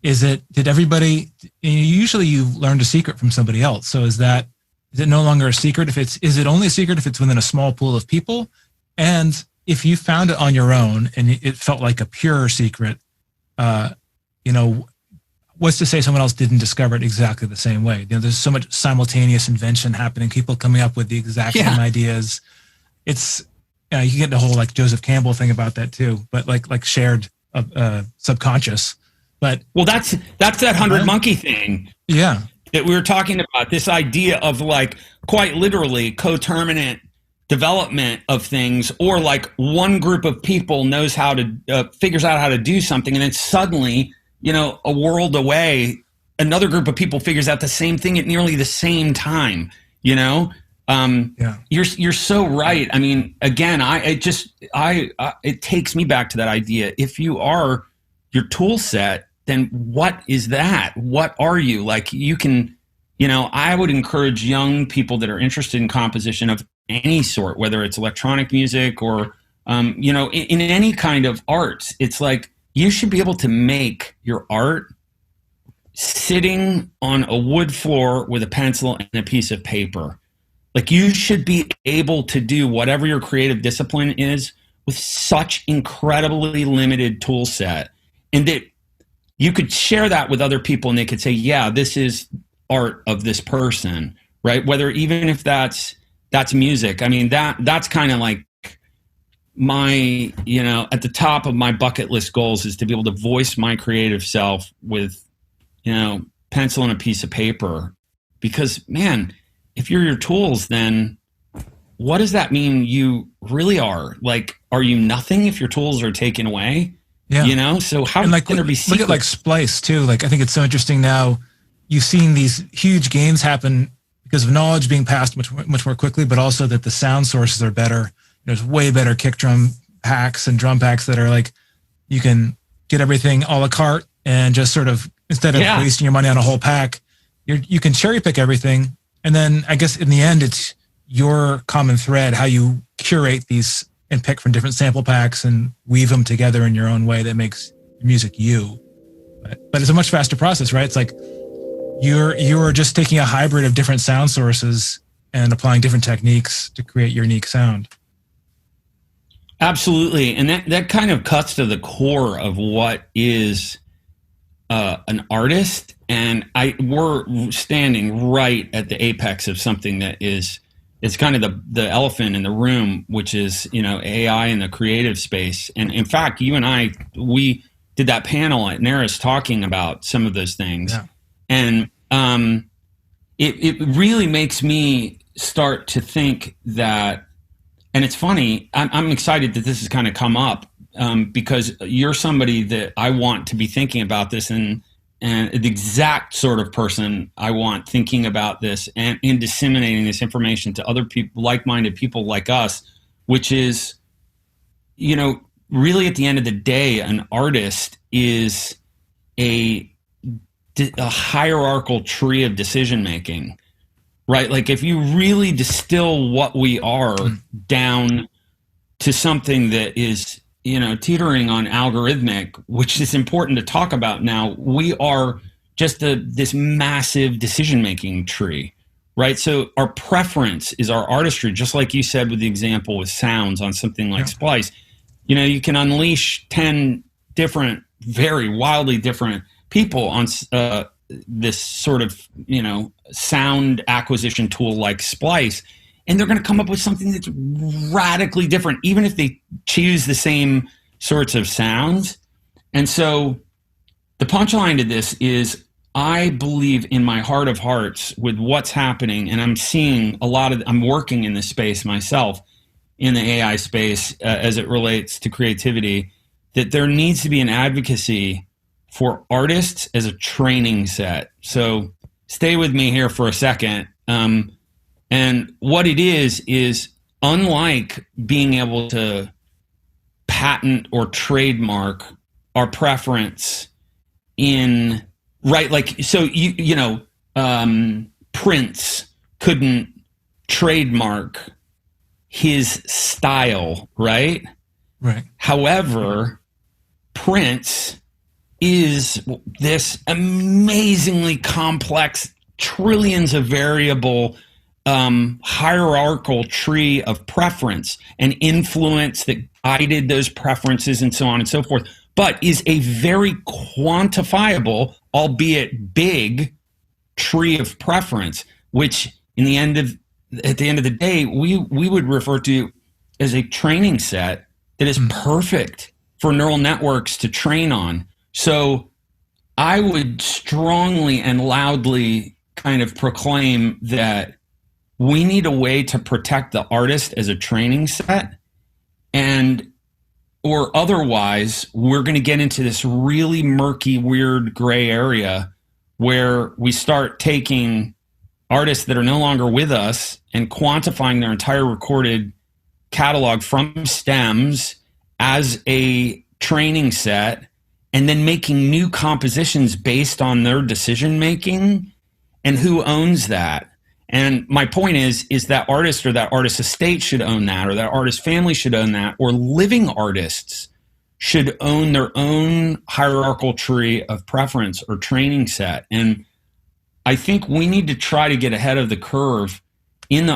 did everybody, usually you learned a secret from somebody else. So is it no longer a secret? Is it only a secret if it's within a small pool of people? And if you found it on your own and it felt like a pure secret, what's to say someone else didn't discover it exactly the same way? There's so much simultaneous invention happening, people coming up with the exact same ideas. It's, you can get the whole Joseph Campbell thing about that too, but like shared subconscious. But that's that 100 monkey thing. Yeah. That we were talking about, this idea of quite literally coterminant development of things, or one group of people knows how to figures out how to do something, and then suddenly, a world away, another group of people figures out the same thing at nearly the same time. You're so right. I mean, again, it takes me back to that idea. If you are your tool set, then what is that? What are you? You can, I would encourage young people that are interested in composition of any sort, whether it's electronic music or, in any kind of arts, it's you should be able to make your art sitting on a wood floor with a pencil and a piece of paper. You should be able to do whatever your creative discipline is with such incredibly limited tool set, and that you could share that with other people and they could say, yeah, this is art of this person, right? Whether even if that's music. I mean, that's kind of at the top of my bucket list goals is to be able to voice my creative self with, pencil and a piece of paper. Because, man, if you're your tools, then what does that mean you really are? Like, are you nothing if your tools are taken away? Yeah. So how can there be secrets? Look at like Splice too. Like, I think it's so interesting now. You've seen these huge gains happen because of knowledge being passed much more quickly, but also that the sound sources are better. There's way better kick drum packs and drum packs that are like, you can get everything a la carte and just sort of, instead of wasting your money on a whole pack, you can cherry pick everything. And then I guess in the end, it's your common thread, how you curate these and pick from different sample packs and weave them together in your own way that makes music you. But it's a much faster process, right? It's like you're just taking a hybrid of different sound sources and applying different techniques to create your unique sound. Absolutely. And that kind of cuts to the core of what is an artist. And we're standing right at the apex of something that is, it's kind of the elephant in the room, which is, AI in the creative space. And in fact, you and I, we did that panel at NARIS talking about some of those things. Yeah. And it really makes me start to think that, and it's funny, I'm excited that this has kind of come up because you're somebody that I want to be thinking about this and the exact sort of person I want thinking about this and in disseminating this information to other people, like-minded people like us, which is, really at the end of the day, an artist is a hierarchical tree of decision-making, right? Like if you really distill what we are down to something that is, teetering on algorithmic, which is important to talk about now, we are just this massive decision-making tree, right? So our preference is our artistry, just like you said with the example with sounds on something like Splice. You can unleash 10 different, very wildly different people on this sort of, sound acquisition tool like Splice, and they're going to come up with something that's radically different, even if they choose the same sorts of sounds. And so the punchline to this is I believe in my heart of hearts with what's happening, and I'm seeing I'm working in this space myself, in the AI space as it relates to creativity, that there needs to be an advocacy for artists as a training set. So stay with me here for a second. And what it is unlike being able to patent or trademark our preference in, right? Like, so, Prince couldn't trademark his style, right? Right. However, Prince is this amazingly complex, trillions of variable, hierarchical tree of preference and influence that guided those preferences and so on and so forth, but is a very quantifiable, albeit big, tree of preference, which at the end of the day, we would refer to as a training set that is perfect for neural networks to train on. So I would strongly and loudly kind of proclaim that we need a way to protect the artist as a training set, or otherwise we're going to get into this really murky, weird gray area where we start taking artists that are no longer with us and quantifying their entire recorded catalog from stems as a training set, and then making new compositions based on their decision making. And who owns that? And my point is that artist or that artist estate should own that, or that artist family should own that, or living artists should own their own hierarchical tree of preference or training set. And I think we need to try to get ahead of the curve in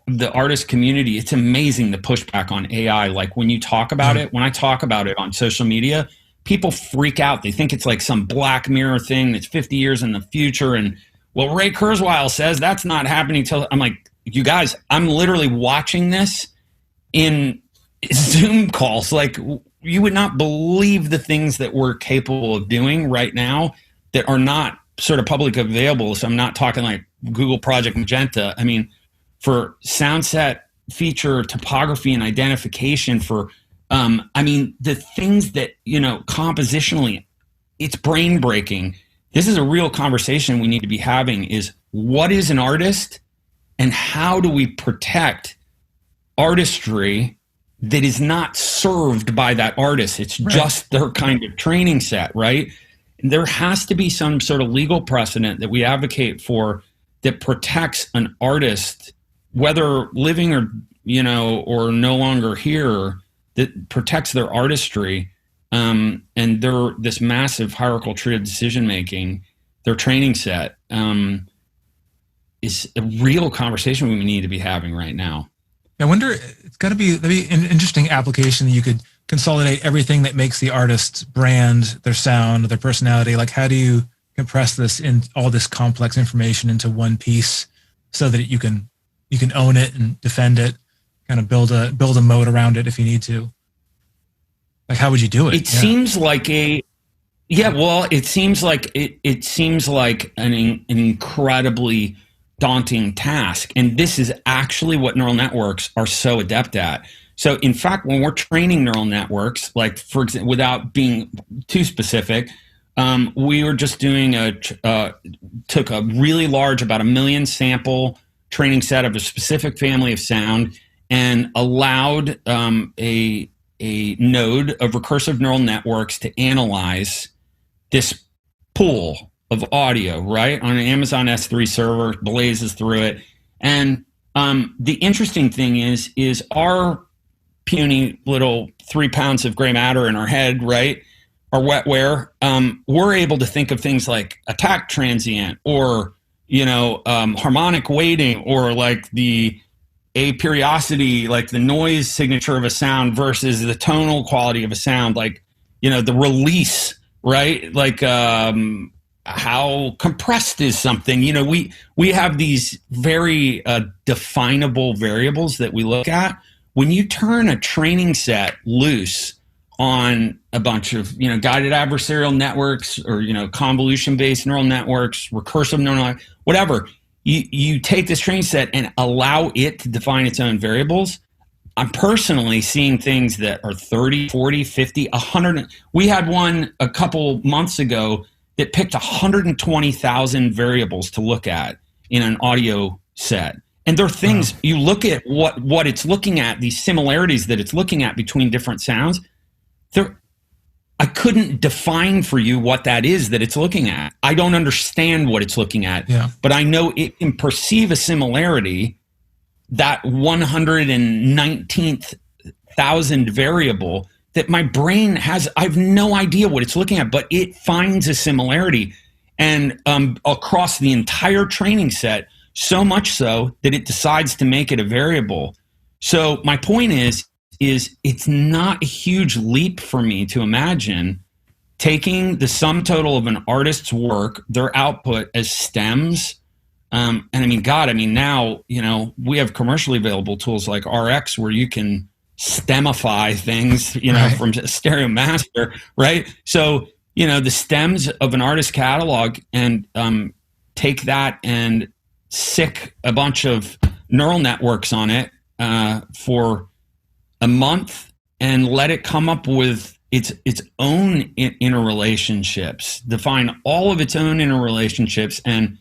the artist community. It's amazing the pushback on AI. Like when you talk about it, when I talk about it on social media, people freak out. They think it's like some Black Mirror thing that's 50 years in the future. And well, Ray Kurzweil says that's not happening till, I'm like, you guys, I'm literally watching this in Zoom calls. Like, you would not believe the things that we're capable of doing right now that are not sort of public available. So I'm not talking like Google Project Magenta. I mean, for sound set feature topography and identification, for I mean, the things that, you know, compositionally, it's brain breaking. This is a real conversation we need to be having, is what is an artist and how do we protect artistry that is not served by that artist? It's Right. just their kind of training set, right? And there has to be some sort of legal precedent that we advocate for that protects an artist, whether living or, you know, or no longer here, that protects their artistry, and their this massive hierarchical tree of decision making, their training set, is a real conversation we need to be having right now. I wonder, it's got to be an interesting application that you could consolidate everything that makes the artist's brand, their sound, their personality. Like, how do you compress this in all this complex information into one piece so that you can own it and defend it, kind of build a moat around it if you need to? Like, how would you do it? It seems like it seems like an incredibly daunting task. And this is actually what neural networks are so adept at. So in fact, when we're training neural networks, like, for example, without being too specific, we were just doing took a really large, about 1 million sample training set of a specific family of sound, and allowed a node of recursive neural networks to analyze this pool of audio, right, on an Amazon S3 server, blazes through it. And the interesting thing is our puny little 3 pounds of gray matter in our head, right, our wetware, we're able to think of things like attack transient, or, you know, harmonic weighting, or like the aperiodicity, like the noise signature of a sound versus the tonal quality of a sound, like, you know, the release, right, like how compressed is something. You know, we have these very definable variables that we look at. When you turn a training set loose on a bunch of, you know, guided adversarial networks, or, you know, convolution-based neural networks, recursive neural, whatever, you take this training set and allow it to define its own variables. I'm personally seeing things that are 30, 40, 50, 100. We had one a couple months ago that picked 120,000 variables to look at in an audio set. And there are things, you look at what it's looking at, these similarities that it's looking at between different sounds. I couldn't define for you what that is that it's looking at. I don't understand what it's looking at, but I know it can perceive a similarity, that 119,000th variable that my brain has. I have no idea what it's looking at, but it finds a similarity, and across the entire training set, so much so that it decides to make it a variable. So my point is it's not a huge leap for me to imagine taking the sum total of an artist's work, their output, as stems. And I mean, God, I mean, now, you know, we have commercially available tools like RX where you can stemify things, you know, from Stereo Master, right? So, you know, the stems of an artist catalog, and take that and sick a bunch of neural networks on it for a month, and let it come up with its own interrelationships, define all of its own interrelationships. And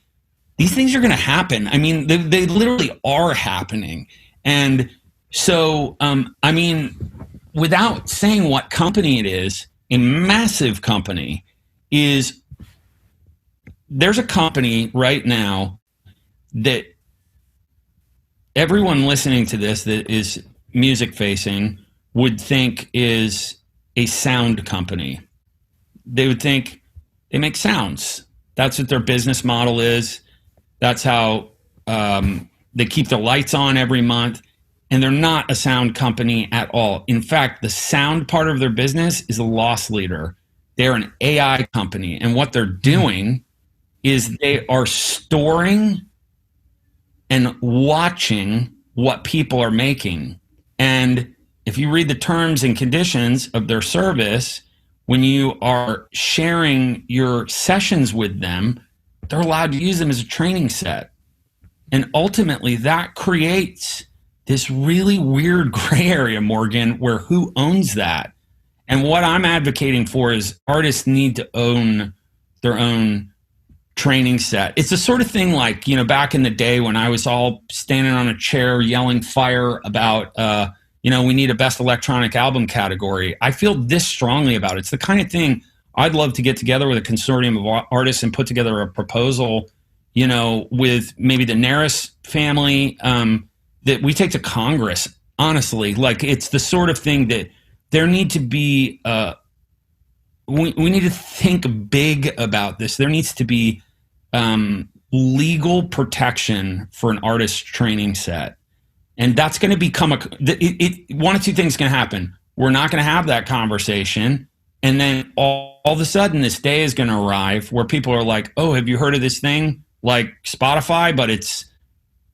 these things are going to happen. I mean, they literally are happening. And so, I mean, without saying what company it is, a massive company is, there's a company right now that everyone listening to this that is music facing would think is a sound company. They would think they make sounds. That's what their business model is. That's how they keep their lights on every month. And they're not a sound company at all. In fact, the sound part of their business is a loss leader. They're an AI company. And what they're doing is they are storing and watching what people are making. And if you read the terms and conditions of their service, when you are sharing your sessions with them, they're allowed to use them as a training set. And ultimately, that creates this really weird gray area, Morgan, where who owns that? And what I'm advocating for is artists need to own their own training set. It's the sort of thing like, back in the day when I was all standing on a chair yelling fire about, we need a best electronic album category. I feel this strongly about it. It's the kind of thing I'd love to get together with a consortium of artists and put together a proposal, with maybe the Naris family, that we take to Congress. Honestly, like, it's the sort of thing that there need to be, we need to think big about this. There needs to be legal protection for an artist training set. And that's going to become one of two things can happen. We're not going to have that conversation. And then all of a sudden, this day is going to arrive where people are like, oh, have you heard of this thing like Spotify? But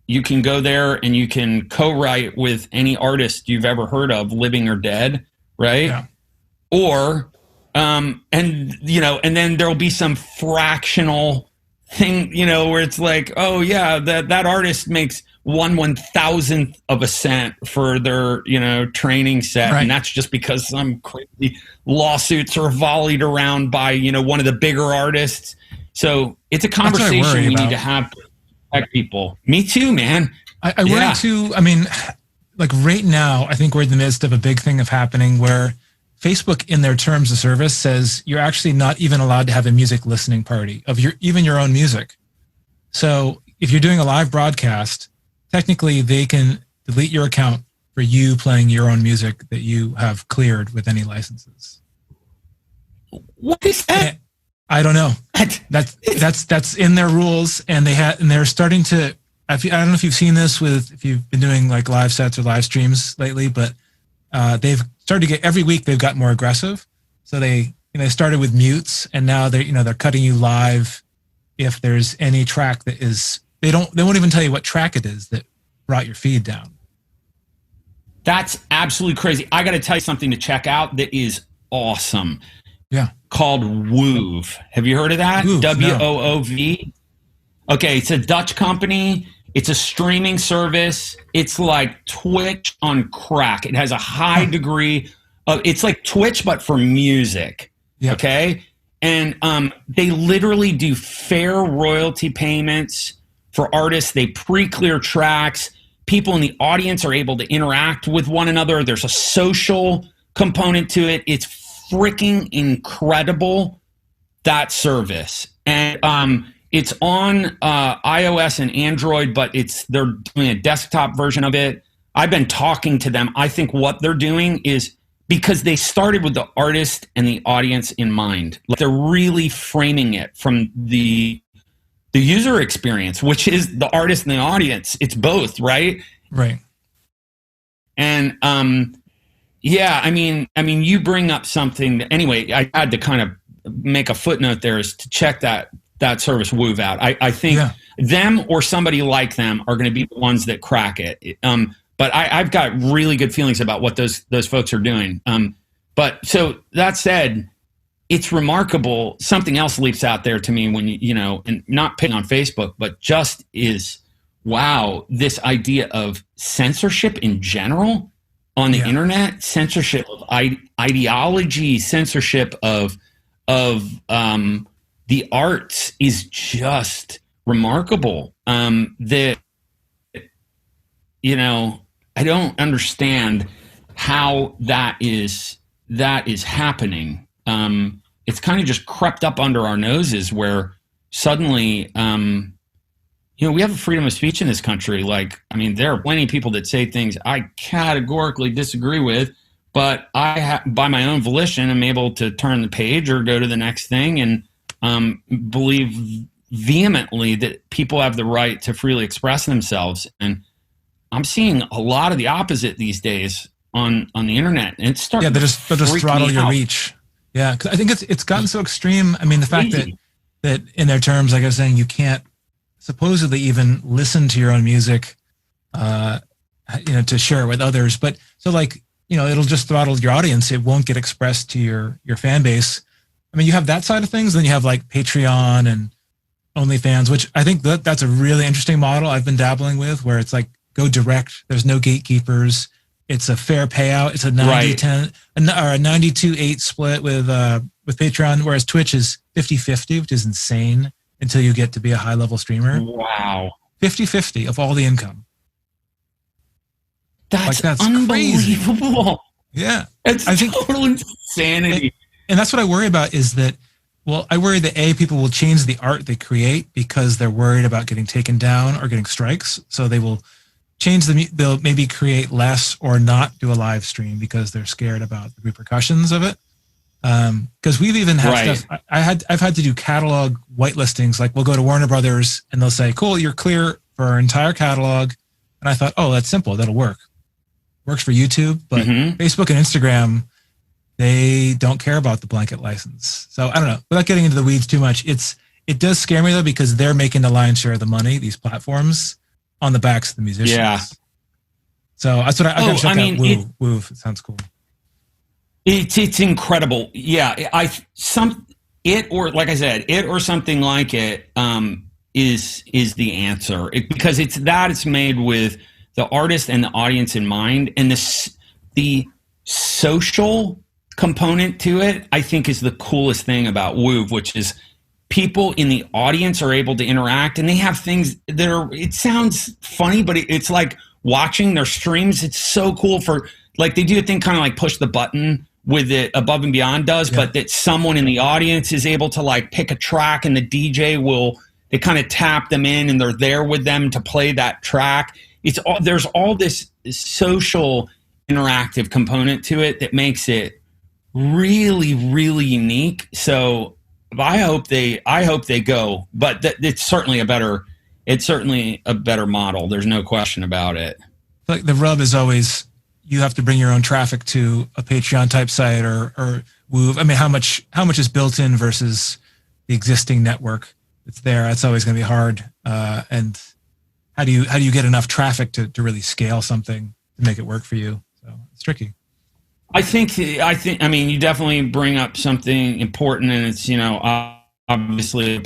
you can go there and you can co-write with any artist you've ever heard of, living or dead, right? Yeah. Or, and then there'll be some fractional thing, where it's like, oh yeah, that artist makes 1/1000th of a cent for their, training set. Right. And that's just because some crazy lawsuits are volleyed around by, one of the bigger artists. So it's a conversation we need to have to protect people. Me too, man. I worry too. I mean, like right now, I think we're in the midst of a big thing happening where Facebook in their terms of service says you're actually not even allowed to have a music listening party of even your own music. So if you're doing a live broadcast, technically they can delete your account for you playing your own music that you have cleared with any licenses. What is that? I don't know. That's in their rules, and they're starting to. I don't know if you've seen this if you've been doing like live sets or live streams lately, but they've started to get every week. They've got more aggressive. So they started with mutes, and now they're cutting you live if there's any track that is. They won't even tell you what track it is that brought your feed down. That's absolutely crazy. I got to tell you something to check out that is awesome. Yeah. Called Woov. Have you heard of that? Woov, WOOV. Okay, it's a Dutch company. It's a streaming service. It's like Twitch on crack. It has a high degree of, it's like Twitch, but for music. Yeah. Okay. And they literally do fair royalty payments for artists. They pre-clear tracks. People in the audience are able to interact with one another. There's a social component to it. It's freaking incredible, that service. And it's on iOS and Android, but they're doing a desktop version of it. I've been talking to them. I think what they're doing is, because they started with the artist and the audience in mind. Like, they're really framing it from the user experience, which is the artist and the audience. It's both, right? Right. And yeah, I mean, you bring up something that, anyway, I had to kind of make a footnote there, is to check that service Woov out. I think them or somebody like them are going to be the ones that crack it. But I've got really good feelings about what those folks are doing. But so that said, it's remarkable. Something else leaps out there to me when and not picking on Facebook, but just is, wow, this idea of censorship in general on the internet, censorship of ideology, censorship of the arts is just remarkable. That I don't understand how that is happening. It's kind of just crept up under our noses, where suddenly, we have a freedom of speech in this country. Like, I mean, there are plenty of people that say things I categorically disagree with, but by my own volition, I'm able to turn the page or go to the next thing and believe vehemently that people have the right to freely express themselves. And I'm seeing a lot of the opposite these days on the internet, and it's starting. They'll just throttle your reach. Yeah, because I think it's gotten so extreme. I mean, the fact that in their terms, like I was saying, you can't supposedly even listen to your own music, to share it with others. But so, like, it'll just throttle your audience. It won't get expressed to your fan base. I mean, you have that side of things. Then you have like Patreon and OnlyFans, which I think that's a really interesting model I've been dabbling with, where it's like go direct. There's no gatekeepers. It's a fair payout. It's a 90-10 or a 92-8 split with Patreon, whereas Twitch is 50-50, which is insane until you get to be a high level streamer. Wow. 50-50 of all the income. That's Crazy. unbelievable. Yeah. It's total insanity. And that's what I worry about is that, I worry that people will change the art they create because they're worried about getting taken down or getting strikes. So they will they'll maybe create less or not do a live stream because they're scared about the repercussions of it. Because we've even had stuff, I've had to do catalog whitelistings. Like we'll go to Warner Brothers and they'll say, cool, you're clear for our entire catalog. And I thought, oh, that's simple. That'll work. Works for YouTube, but Facebook and Instagram, they don't care about the blanket license. So I don't know. Without getting into the weeds too much, it does scare me though, because they're making the lion's share of the money, these platforms, on the backs of the musicians. Yeah. So that's what I gotta check out. Woof. It sounds cool. It's incredible. Yeah. Like I said, it or something like it is the answer. Because it's made with the artist and the audience in mind, and the social component to it, I think, is the coolest thing about Woov, which is people in the audience are able to interact, and they have things that are, it sounds funny, but it's like watching their streams. It's so cool for, like, they do a thing kind of like push the button with it Above and Beyond does, but that someone in the audience is able to like pick a track, and the DJ they kind of tap them in and they're there with them to play that track. There's all this social interactive component to it that makes it really, really unique. So I hope they go, but it's certainly a better model. There's no question about it. Like the rub is always, you have to bring your own traffic to a Patreon type site or Woov. I mean, how much is built in versus the existing network that's there? That's always going to be hard. And how do you get enough traffic to really scale something to make it work for you? So it's tricky. I think, I mean, you definitely bring up something important, and it's, obviously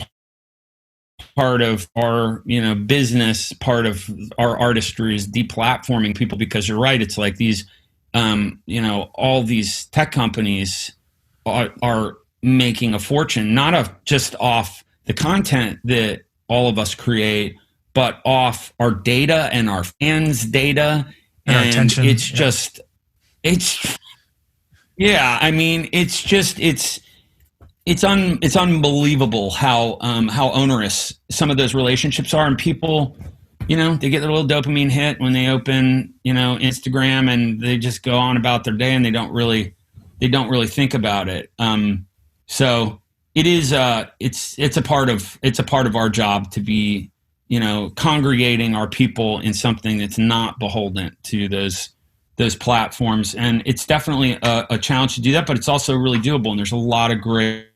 part of our, business, part of our artistry is deplatforming people, because you're right. It's like these, all these tech companies are making a fortune, not just off the content that all of us create, but off our data and our fans' data. And our attention. It's just, I mean, it's unbelievable how onerous some of those relationships are, and people, they get their little dopamine hit when they open, Instagram, and they just go on about their day, and they don't really think about it. So it is, it's a part of our job to be, congregating our people in something that's not beholden to those platforms. And it's definitely a challenge to do that, but it's also really doable. And there's a lot of great,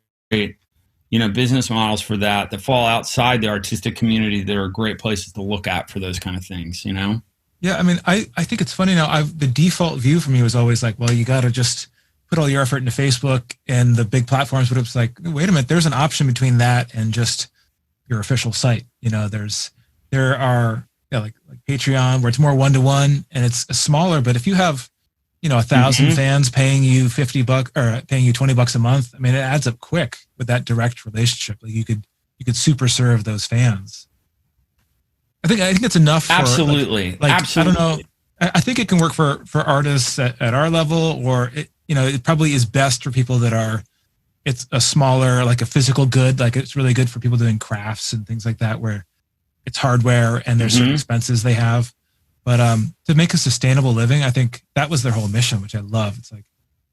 business models for that fall outside the artistic community. There are great places to look at for those kind of things, Yeah. I mean, I think it's funny now. The default view for me was always like, well, you got to just put all your effort into Facebook and the big platforms, but it's like, wait a minute, there's an option between that and just your official site. There are like Patreon, where it's more one-to-one and it's smaller, but if you have, 1,000 fans paying you $50 or paying you $20 a month, I mean, it adds up quick with that direct relationship. Like you could super serve those fans. I think it's enough. For, Absolutely. Absolutely. I don't know. I think it can work for artists at our level, or it probably is best for people that it's a smaller, like a physical good. Like it's really good for people doing crafts and things like that, where it's hardware and there's certain expenses they have. But to make a sustainable living, I think that was their whole mission, which I love. It's like,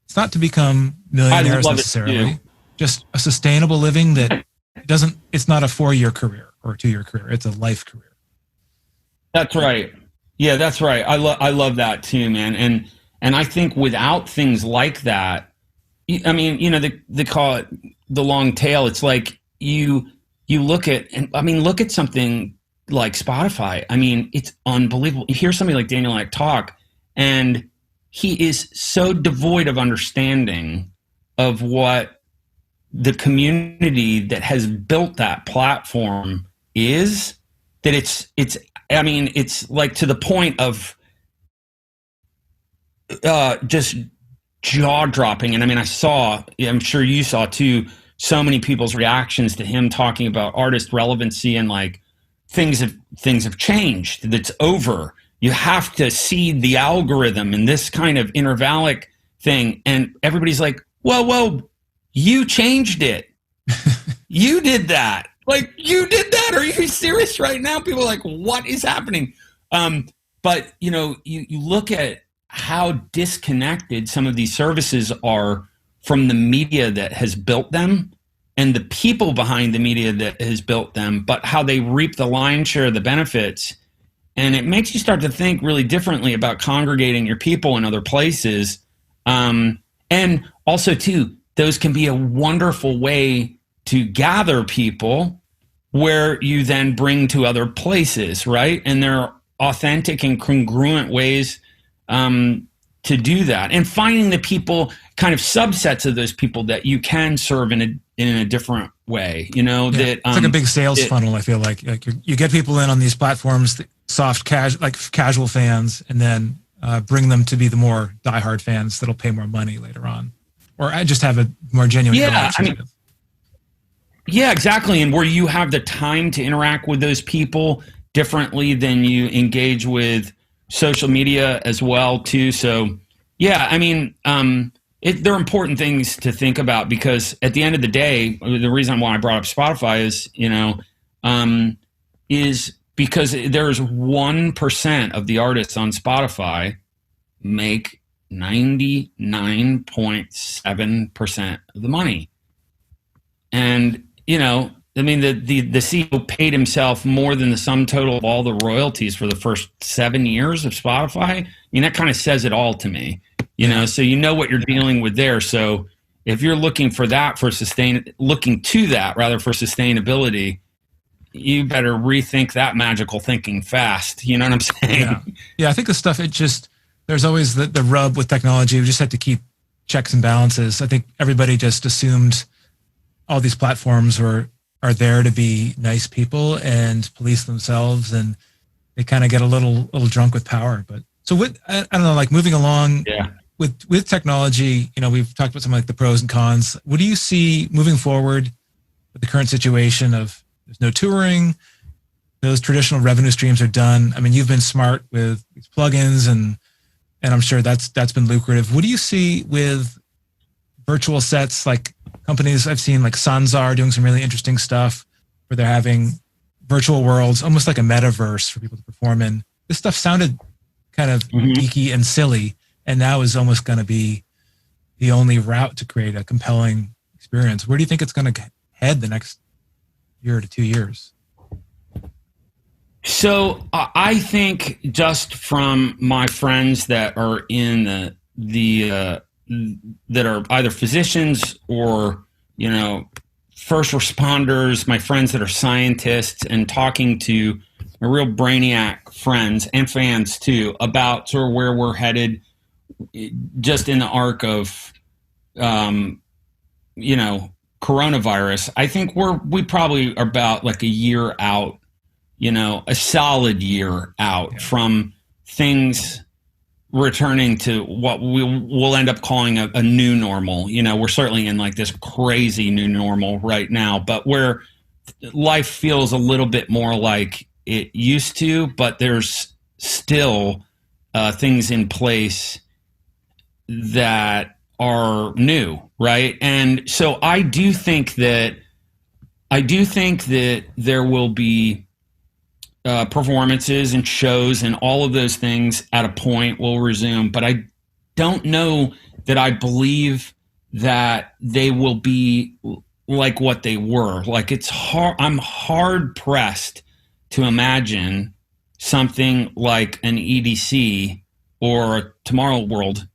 it's not to become millionaires necessarily, just a sustainable living that it's not a 4-year career or a 2-year career. It's a life career. That's right. Yeah, that's right. I love that too, man. And I think without things like that, I mean, they call it the long tail. It's like you look at something like Spotify. I mean, it's unbelievable. You hear somebody like Daniel Ek talk, and he is so devoid of understanding of what the community that has built that platform is, that it's like to the point of just jaw dropping. And I mean, I'm sure you saw too, so many people's reactions to him talking about artist relevancy and like things have changed. That's over. You have to seed the algorithm and this kind of intervallic thing. And everybody's like, whoa, you changed it. You did that. Like, you did that. Are you serious right now? People are like, what is happening? But you look at how disconnected some of these services are from the media that has built them and the people behind the media that has built them, but how they reap the lion's share of the benefits. And it makes you start to think really differently about congregating your people in other places. And also, too, those can be a wonderful way to gather people where you then bring to other places, right? And there are authentic and congruent ways to do that, and finding the people, kind of subsets of those people that you can serve in a different way. That it's like a big sales funnel. I feel like you get people in on these platforms, soft casual fans, and then bring them to be the more diehard fans that'll pay more money later on, or I just have a more genuine relationship. Yeah, exactly, and where you have the time to interact with those people differently than you engage with social media as well too. So yeah, I mean, they're important things to think about, because at the end of the day, the reason why I brought up Spotify is because there's 1% of the artists on Spotify make 99.7% of the money. And, I mean, the CEO paid himself more than the sum total of all the royalties for the first 7 years of Spotify. I mean, that kind of says it all to me, so what you're dealing with there. So if you're looking for that for sustainability, you better rethink that magical thinking fast. You know what I'm saying? Yeah. I think the stuff, there's always the rub with technology. We just have to keep checks and balances. I think everybody just assumed all these platforms are there to be nice people and police themselves, and they kind of get a little drunk with power. But so I don't know, like moving along with technology, we've talked about some like the pros and cons. What do you see moving forward with the current situation of there's no touring, those traditional revenue streams are done? I mean, you've been smart with these plugins and I'm sure that's been lucrative. What do you see with virtual sets, like companies I've seen like Sanzar doing some really interesting stuff where they're having virtual worlds, almost like a metaverse for people to perform in. This stuff sounded kind of geeky and silly, and now is almost going to be the only route to create a compelling experience. Where do you think it's going to head the next year to 2 years? So I think, just from my friends that are in that are either physicians or, first responders, my friends that are scientists, and talking to my real brainiac friends and fans too about sort of where we're headed, just in the arc of, coronavirus. I think we probably are about like a year out, a solid year out from things returning to what we'll end up calling a new normal. We're certainly in like this crazy new normal right now, but where life feels a little bit more like it used to, but there's still things in place that are new, right? And so I do think that there will be performances and shows and all of those things at a point will resume, but I don't know that I believe that they will be like what they were. Like, it's hard. I'm hard pressed to imagine something like an EDC or a Tomorrow World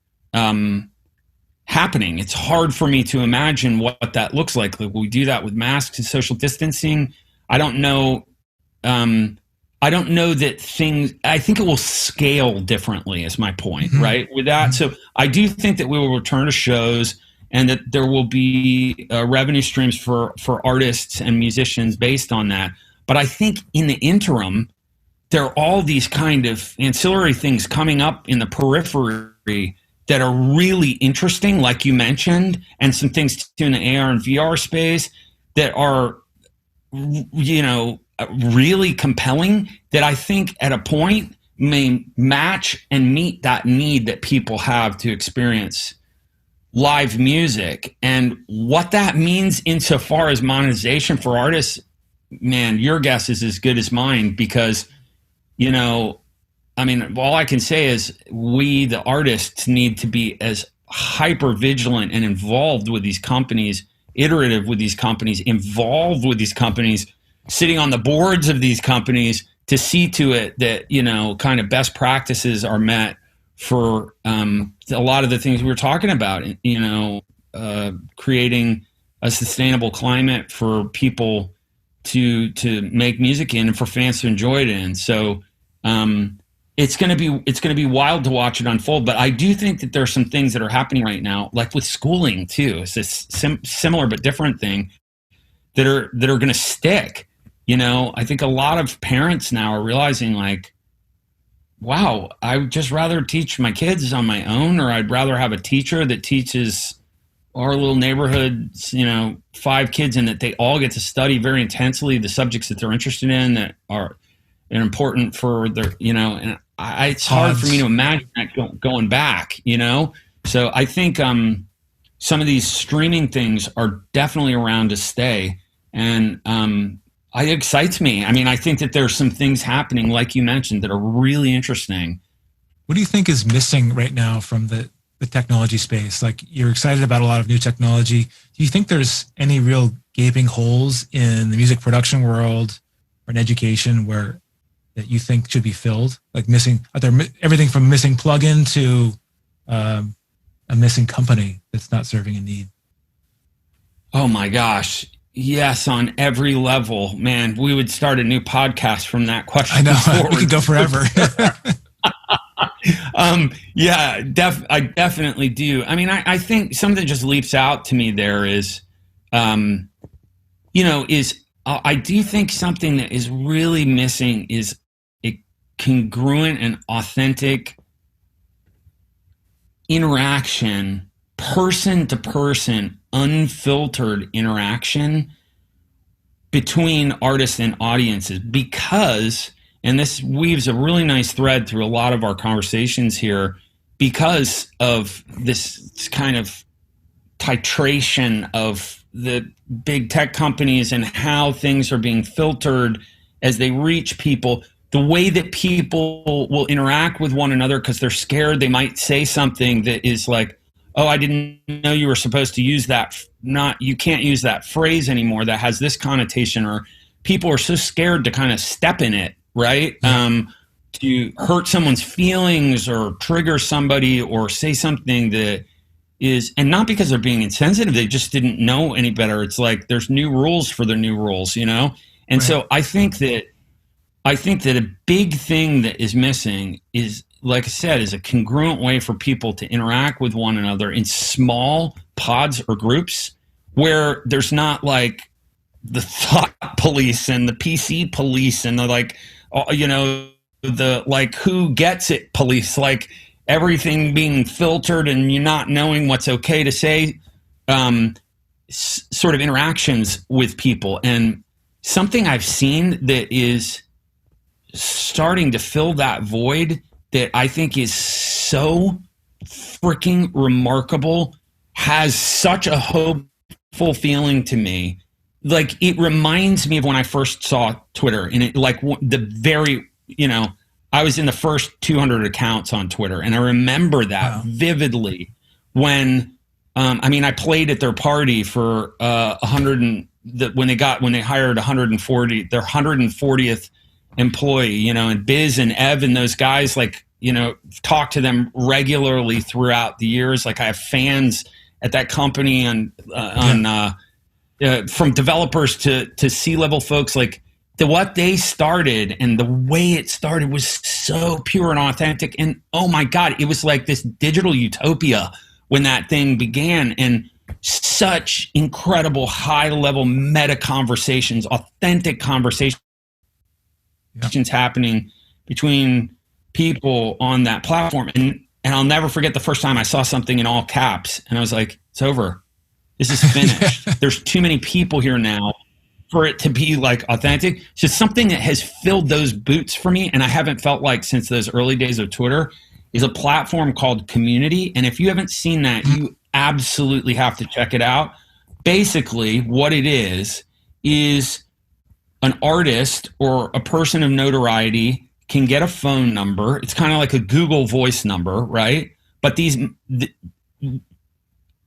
happening. It's hard for me to imagine what that looks like. Like, we do that with masks and social distancing. I don't know. I don't know that I think it will scale differently is my point, right? With that. So I do think that we will return to shows and that there will be revenue streams for artists and musicians based on that. But I think in the interim, there are all these kind of ancillary things coming up in the periphery that are really interesting, like you mentioned, and some things too in the AR and VR space that are, you know, really compelling, that I think at a point may match and meet that need that people have to experience live music. And what that means insofar as monetization for artists, man, your guess is as good as mine, because, you know, I mean, all I can say is we, the artists, need to be as hyper vigilant and involved with these companies, iterative with these companies, involved with these companies, sitting on the boards of these companies to see to it that, you know, kind of best practices are met for a lot of the things we were talking about, you know, creating a sustainable climate for people to make music in and for fans to enjoy it in. So it's going to be wild to watch it unfold. But I do think that there are some things that are happening right now, like with schooling too. It's this similar but different thing that are going to stick. You know, I think a lot of parents now are realizing, like, wow, I would just rather teach my kids on my own, or I'd rather have a teacher that teaches our little neighborhood, you know, 5 kids, and that they all get to study very intensely the subjects that they're interested in that are important for their, you know, and it's hard for me to imagine that going back, you know? So I think some of these streaming things are definitely around to stay. And it excites me. I mean, I think that there's some things happening, like you mentioned, that are really interesting. What do you think is missing right now from the technology space? Like, you're excited about a lot of new technology. Do you think there's any real gaping holes in the music production world or in education where that you think should be filled? Like missing, are there everything from missing plugin to a missing company that's not serving a need? Oh my gosh. Yes, on every level, man. We would start a new podcast from that question. I know. Forward. We could go forever. Yeah, I definitely do. I mean, I think something that just leaps out to me there is, you know, I do think something that is really missing is a congruent and authentic interaction, person to person, unfiltered interaction between artists and audiences, because, and this weaves a really nice thread through a lot of our conversations here, because of this kind of titration of the big tech companies and how things are being filtered as they reach people, the way that people will interact with one another because they're scared they might say something that is like, oh, I didn't know you were supposed to use that. You can't use that phrase anymore that has this connotation, or people are so scared to kind of step in it, right? To hurt someone's feelings or trigger somebody or say something that is, and not because they're being insensitive, they just didn't know any better. It's like there's new rules for the new rules, you know? And so I think that a big thing that is missing is, like I said, is a congruent way for people to interact with one another in small pods or groups where there's not like the thought police and the PC police and the, like, you know, the like who gets it police, like everything being filtered and you not knowing what's okay to say, sort of interactions with people. And something I've seen that is starting to fill that void that I think is so freaking remarkable, has such a hopeful feeling to me. Like, it reminds me of when I first saw Twitter, and it, like, the very, you know, I was in the first 200 accounts on Twitter, and I remember that vividly when, I mean, I played at their party for 100 when they hired 140, their 140th employee, you know, and Biz and Ev and those guys, like, you know, talk to them regularly throughout the years. Like, I have fans at that company from developers to C-level folks. Like, what they started and the way it started was so pure and authentic. And oh my God, it was like this digital utopia when that thing began, and such incredible high level meta conversations, authentic conversations happening between people on that platform. And I'll never forget the first time I saw something in all caps and I was like, it's over. This is finished. There's too many people here now for it to be like authentic. It's just something that has filled those boots for me, and I haven't felt like since those early days of Twitter, is a platform called Community. And if you haven't seen that, you absolutely have to check it out. Basically, what it is an artist or a person of notoriety can get a phone number. It's kind of like a Google Voice number, right? But these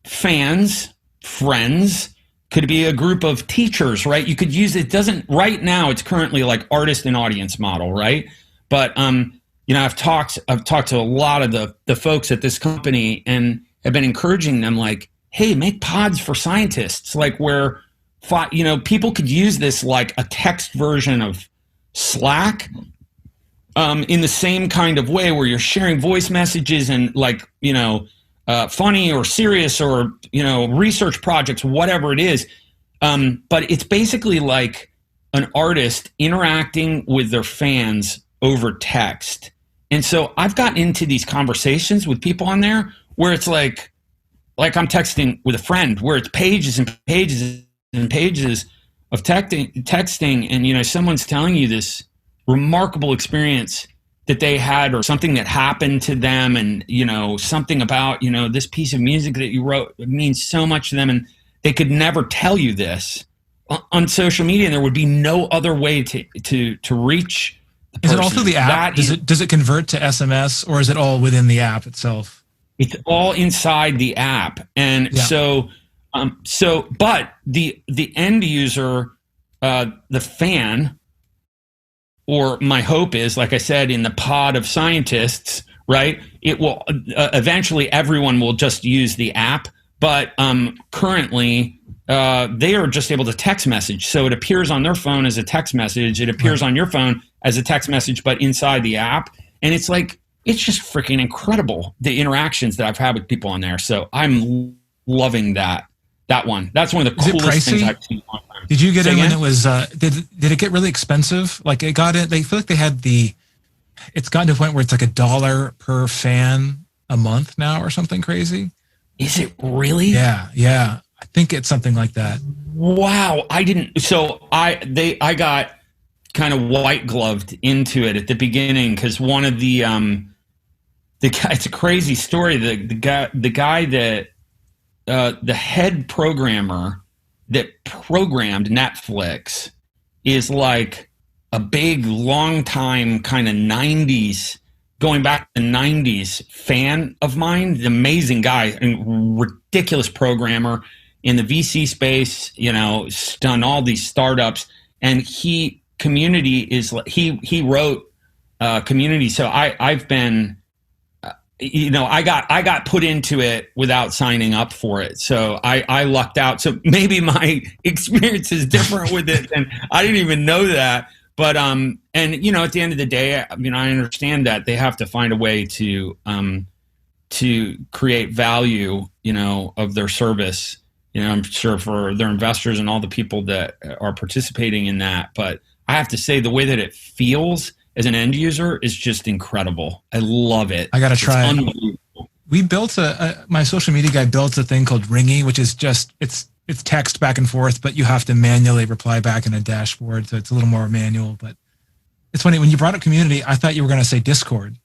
fans, friends, could be a group of teachers, right? You could use it. Doesn't right now. It's currently like artist and audience model, right? But you know, I've talked to a lot of the folks at this company and have been encouraging them, like, hey, make pods for scientists, like where, you know, people could use this like a text version of Slack, in the same kind of way where you're sharing voice messages and like, you know, funny or serious or, you know, research projects, whatever it is. But it's basically like an artist interacting with their fans over text. And so I've gotten into these conversations with people on there where it's like I'm texting with a friend, where it's pages and pages and pages of texting. And, you know, someone's telling you this remarkable experience that they had, or something that happened to them, and, you know, something about, you know, this piece of music that you wrote means so much to them, and they could never tell you this on social media, and there would be no other way to reach the person. Is it all through the app? Does it convert to SMS, or is it all within the app itself? It's all inside the app. And so but the end user, the fan, or my hope is, like I said, in the pod of scientists, right? It will eventually everyone will just use the app, but currently they are just able to text message. So it appears on their phone as a text message. It appears on your phone as a text message, but inside the app. And it's like, it's just freaking incredible, the interactions that I've had with people on there. So I'm loving that one. That's one of the coolest things I've seen in a long time. Did you get in when it was, did it get really expensive? Like it got it, they feel like they had it's gotten to a point where it's like $1 per fan a month now or something crazy. Is it really? Yeah. I think it's something like that. Wow. I got kind of white gloved into it at the beginning, because one of the guy, it's a crazy story. The guy that, the head programmer that programmed Netflix is like a big, long time kind of 90s, going back to the 90s fan of mine. The amazing guy, and ridiculous programmer in the VC space, you know, done all these startups. And Community is, he wrote Community. So I've been, you know, I got put into it without signing up for it. So I lucked out. So maybe my experience is different with it, and I didn't even know that. But and you know, at the end of the day, I mean, I understand that they have to find a way to create value, you know, of their service. You know, I'm sure for their investors and all the people that are participating in that. But I have to say, the way that it feels as an end user is just incredible. I love it. I got to try it. We built my social media guy built a thing called Ringy, which is just, it's text back and forth, but you have to manually reply back in a dashboard. So it's a little more manual, but it's funny. When you brought up Community, I thought you were going to say Discord.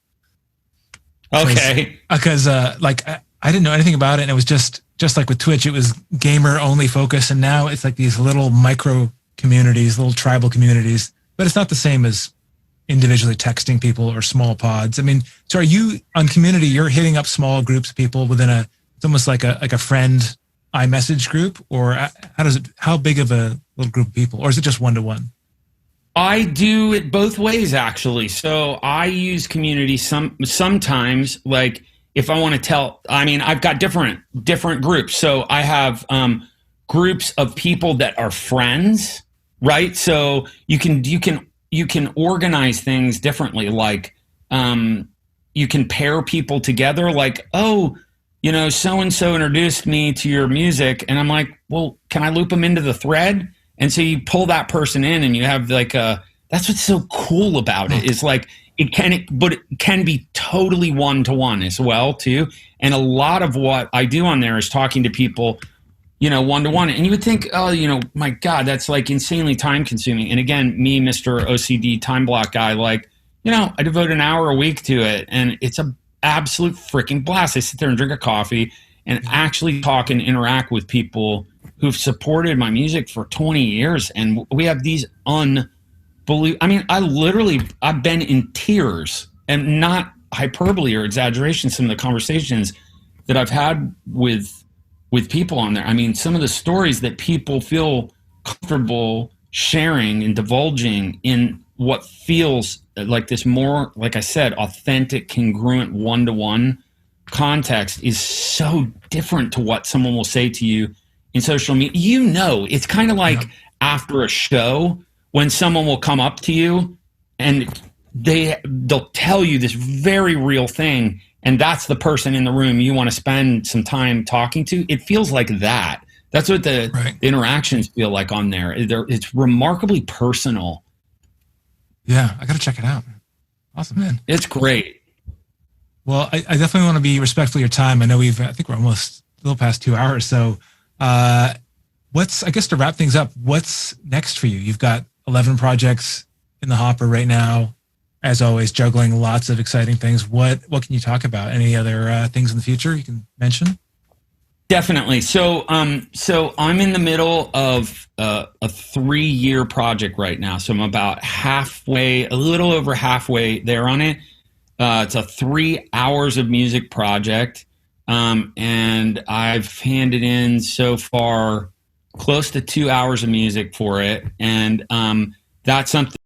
Okay. Because like I didn't know anything about it. And it was just like with Twitch, it was gamer only focus. And now it's like these little micro communities, little tribal communities, but it's not the same as individually texting people or small pods. I mean, so are you on Community, you're hitting up small groups of people within it's almost like a friend iMessage group, or how big of a little group of people, or is it just one-to-one? I do it both ways, actually. So I use Community sometimes, like if I want to tell, I mean, I've got different groups. So I have groups of people that are friends right? So you can organize things differently. Like you can pair people together. Like, oh, so and so introduced me to your music, and I'm like, well, can I loop them into the thread? And so you pull that person in, and you have like that's what's so cool about it. Is like it can be totally one-to-one as well too. And a lot of what I do on there is talking to people, one-to-one. And you would think, oh, my God, that's like insanely time consuming. And again, me, Mr. OCD time block guy, like, I devote an hour a week to it, and it's a absolute freaking blast. I sit there and drink a coffee and actually talk and interact with people who've supported my music for 20 years. And we have these unbelievable, I mean, I've been in tears, and not hyperbole or exaggeration, some of the conversations that I've had with people on there. I mean, some of the stories that people feel comfortable sharing and divulging in what feels like this more, like I said, authentic, congruent one-to-one context is so different to what someone will say to you in social media. It's kind of like after a show when someone will come up to you and they'll tell you this very real thing, and that's the person in the room you want to spend some time talking to. It feels like that. That's what the interactions feel like on there. It's remarkably personal. Yeah, I got to check it out. Awesome, man. It's great. Well, I definitely want to be respectful of your time. I know I think we're almost a little past 2 hours. So I guess to wrap things up, what's next for you? You've got 11 projects in the hopper right now. As always, juggling lots of exciting things. What can you talk about? Any other things in the future you can mention? Definitely. So I'm in the middle of a 3-year project right now. So I'm about a little over halfway there on it. It's a 3 hours of music project. And I've handed in so far close to 2 hours of music for it. And that's something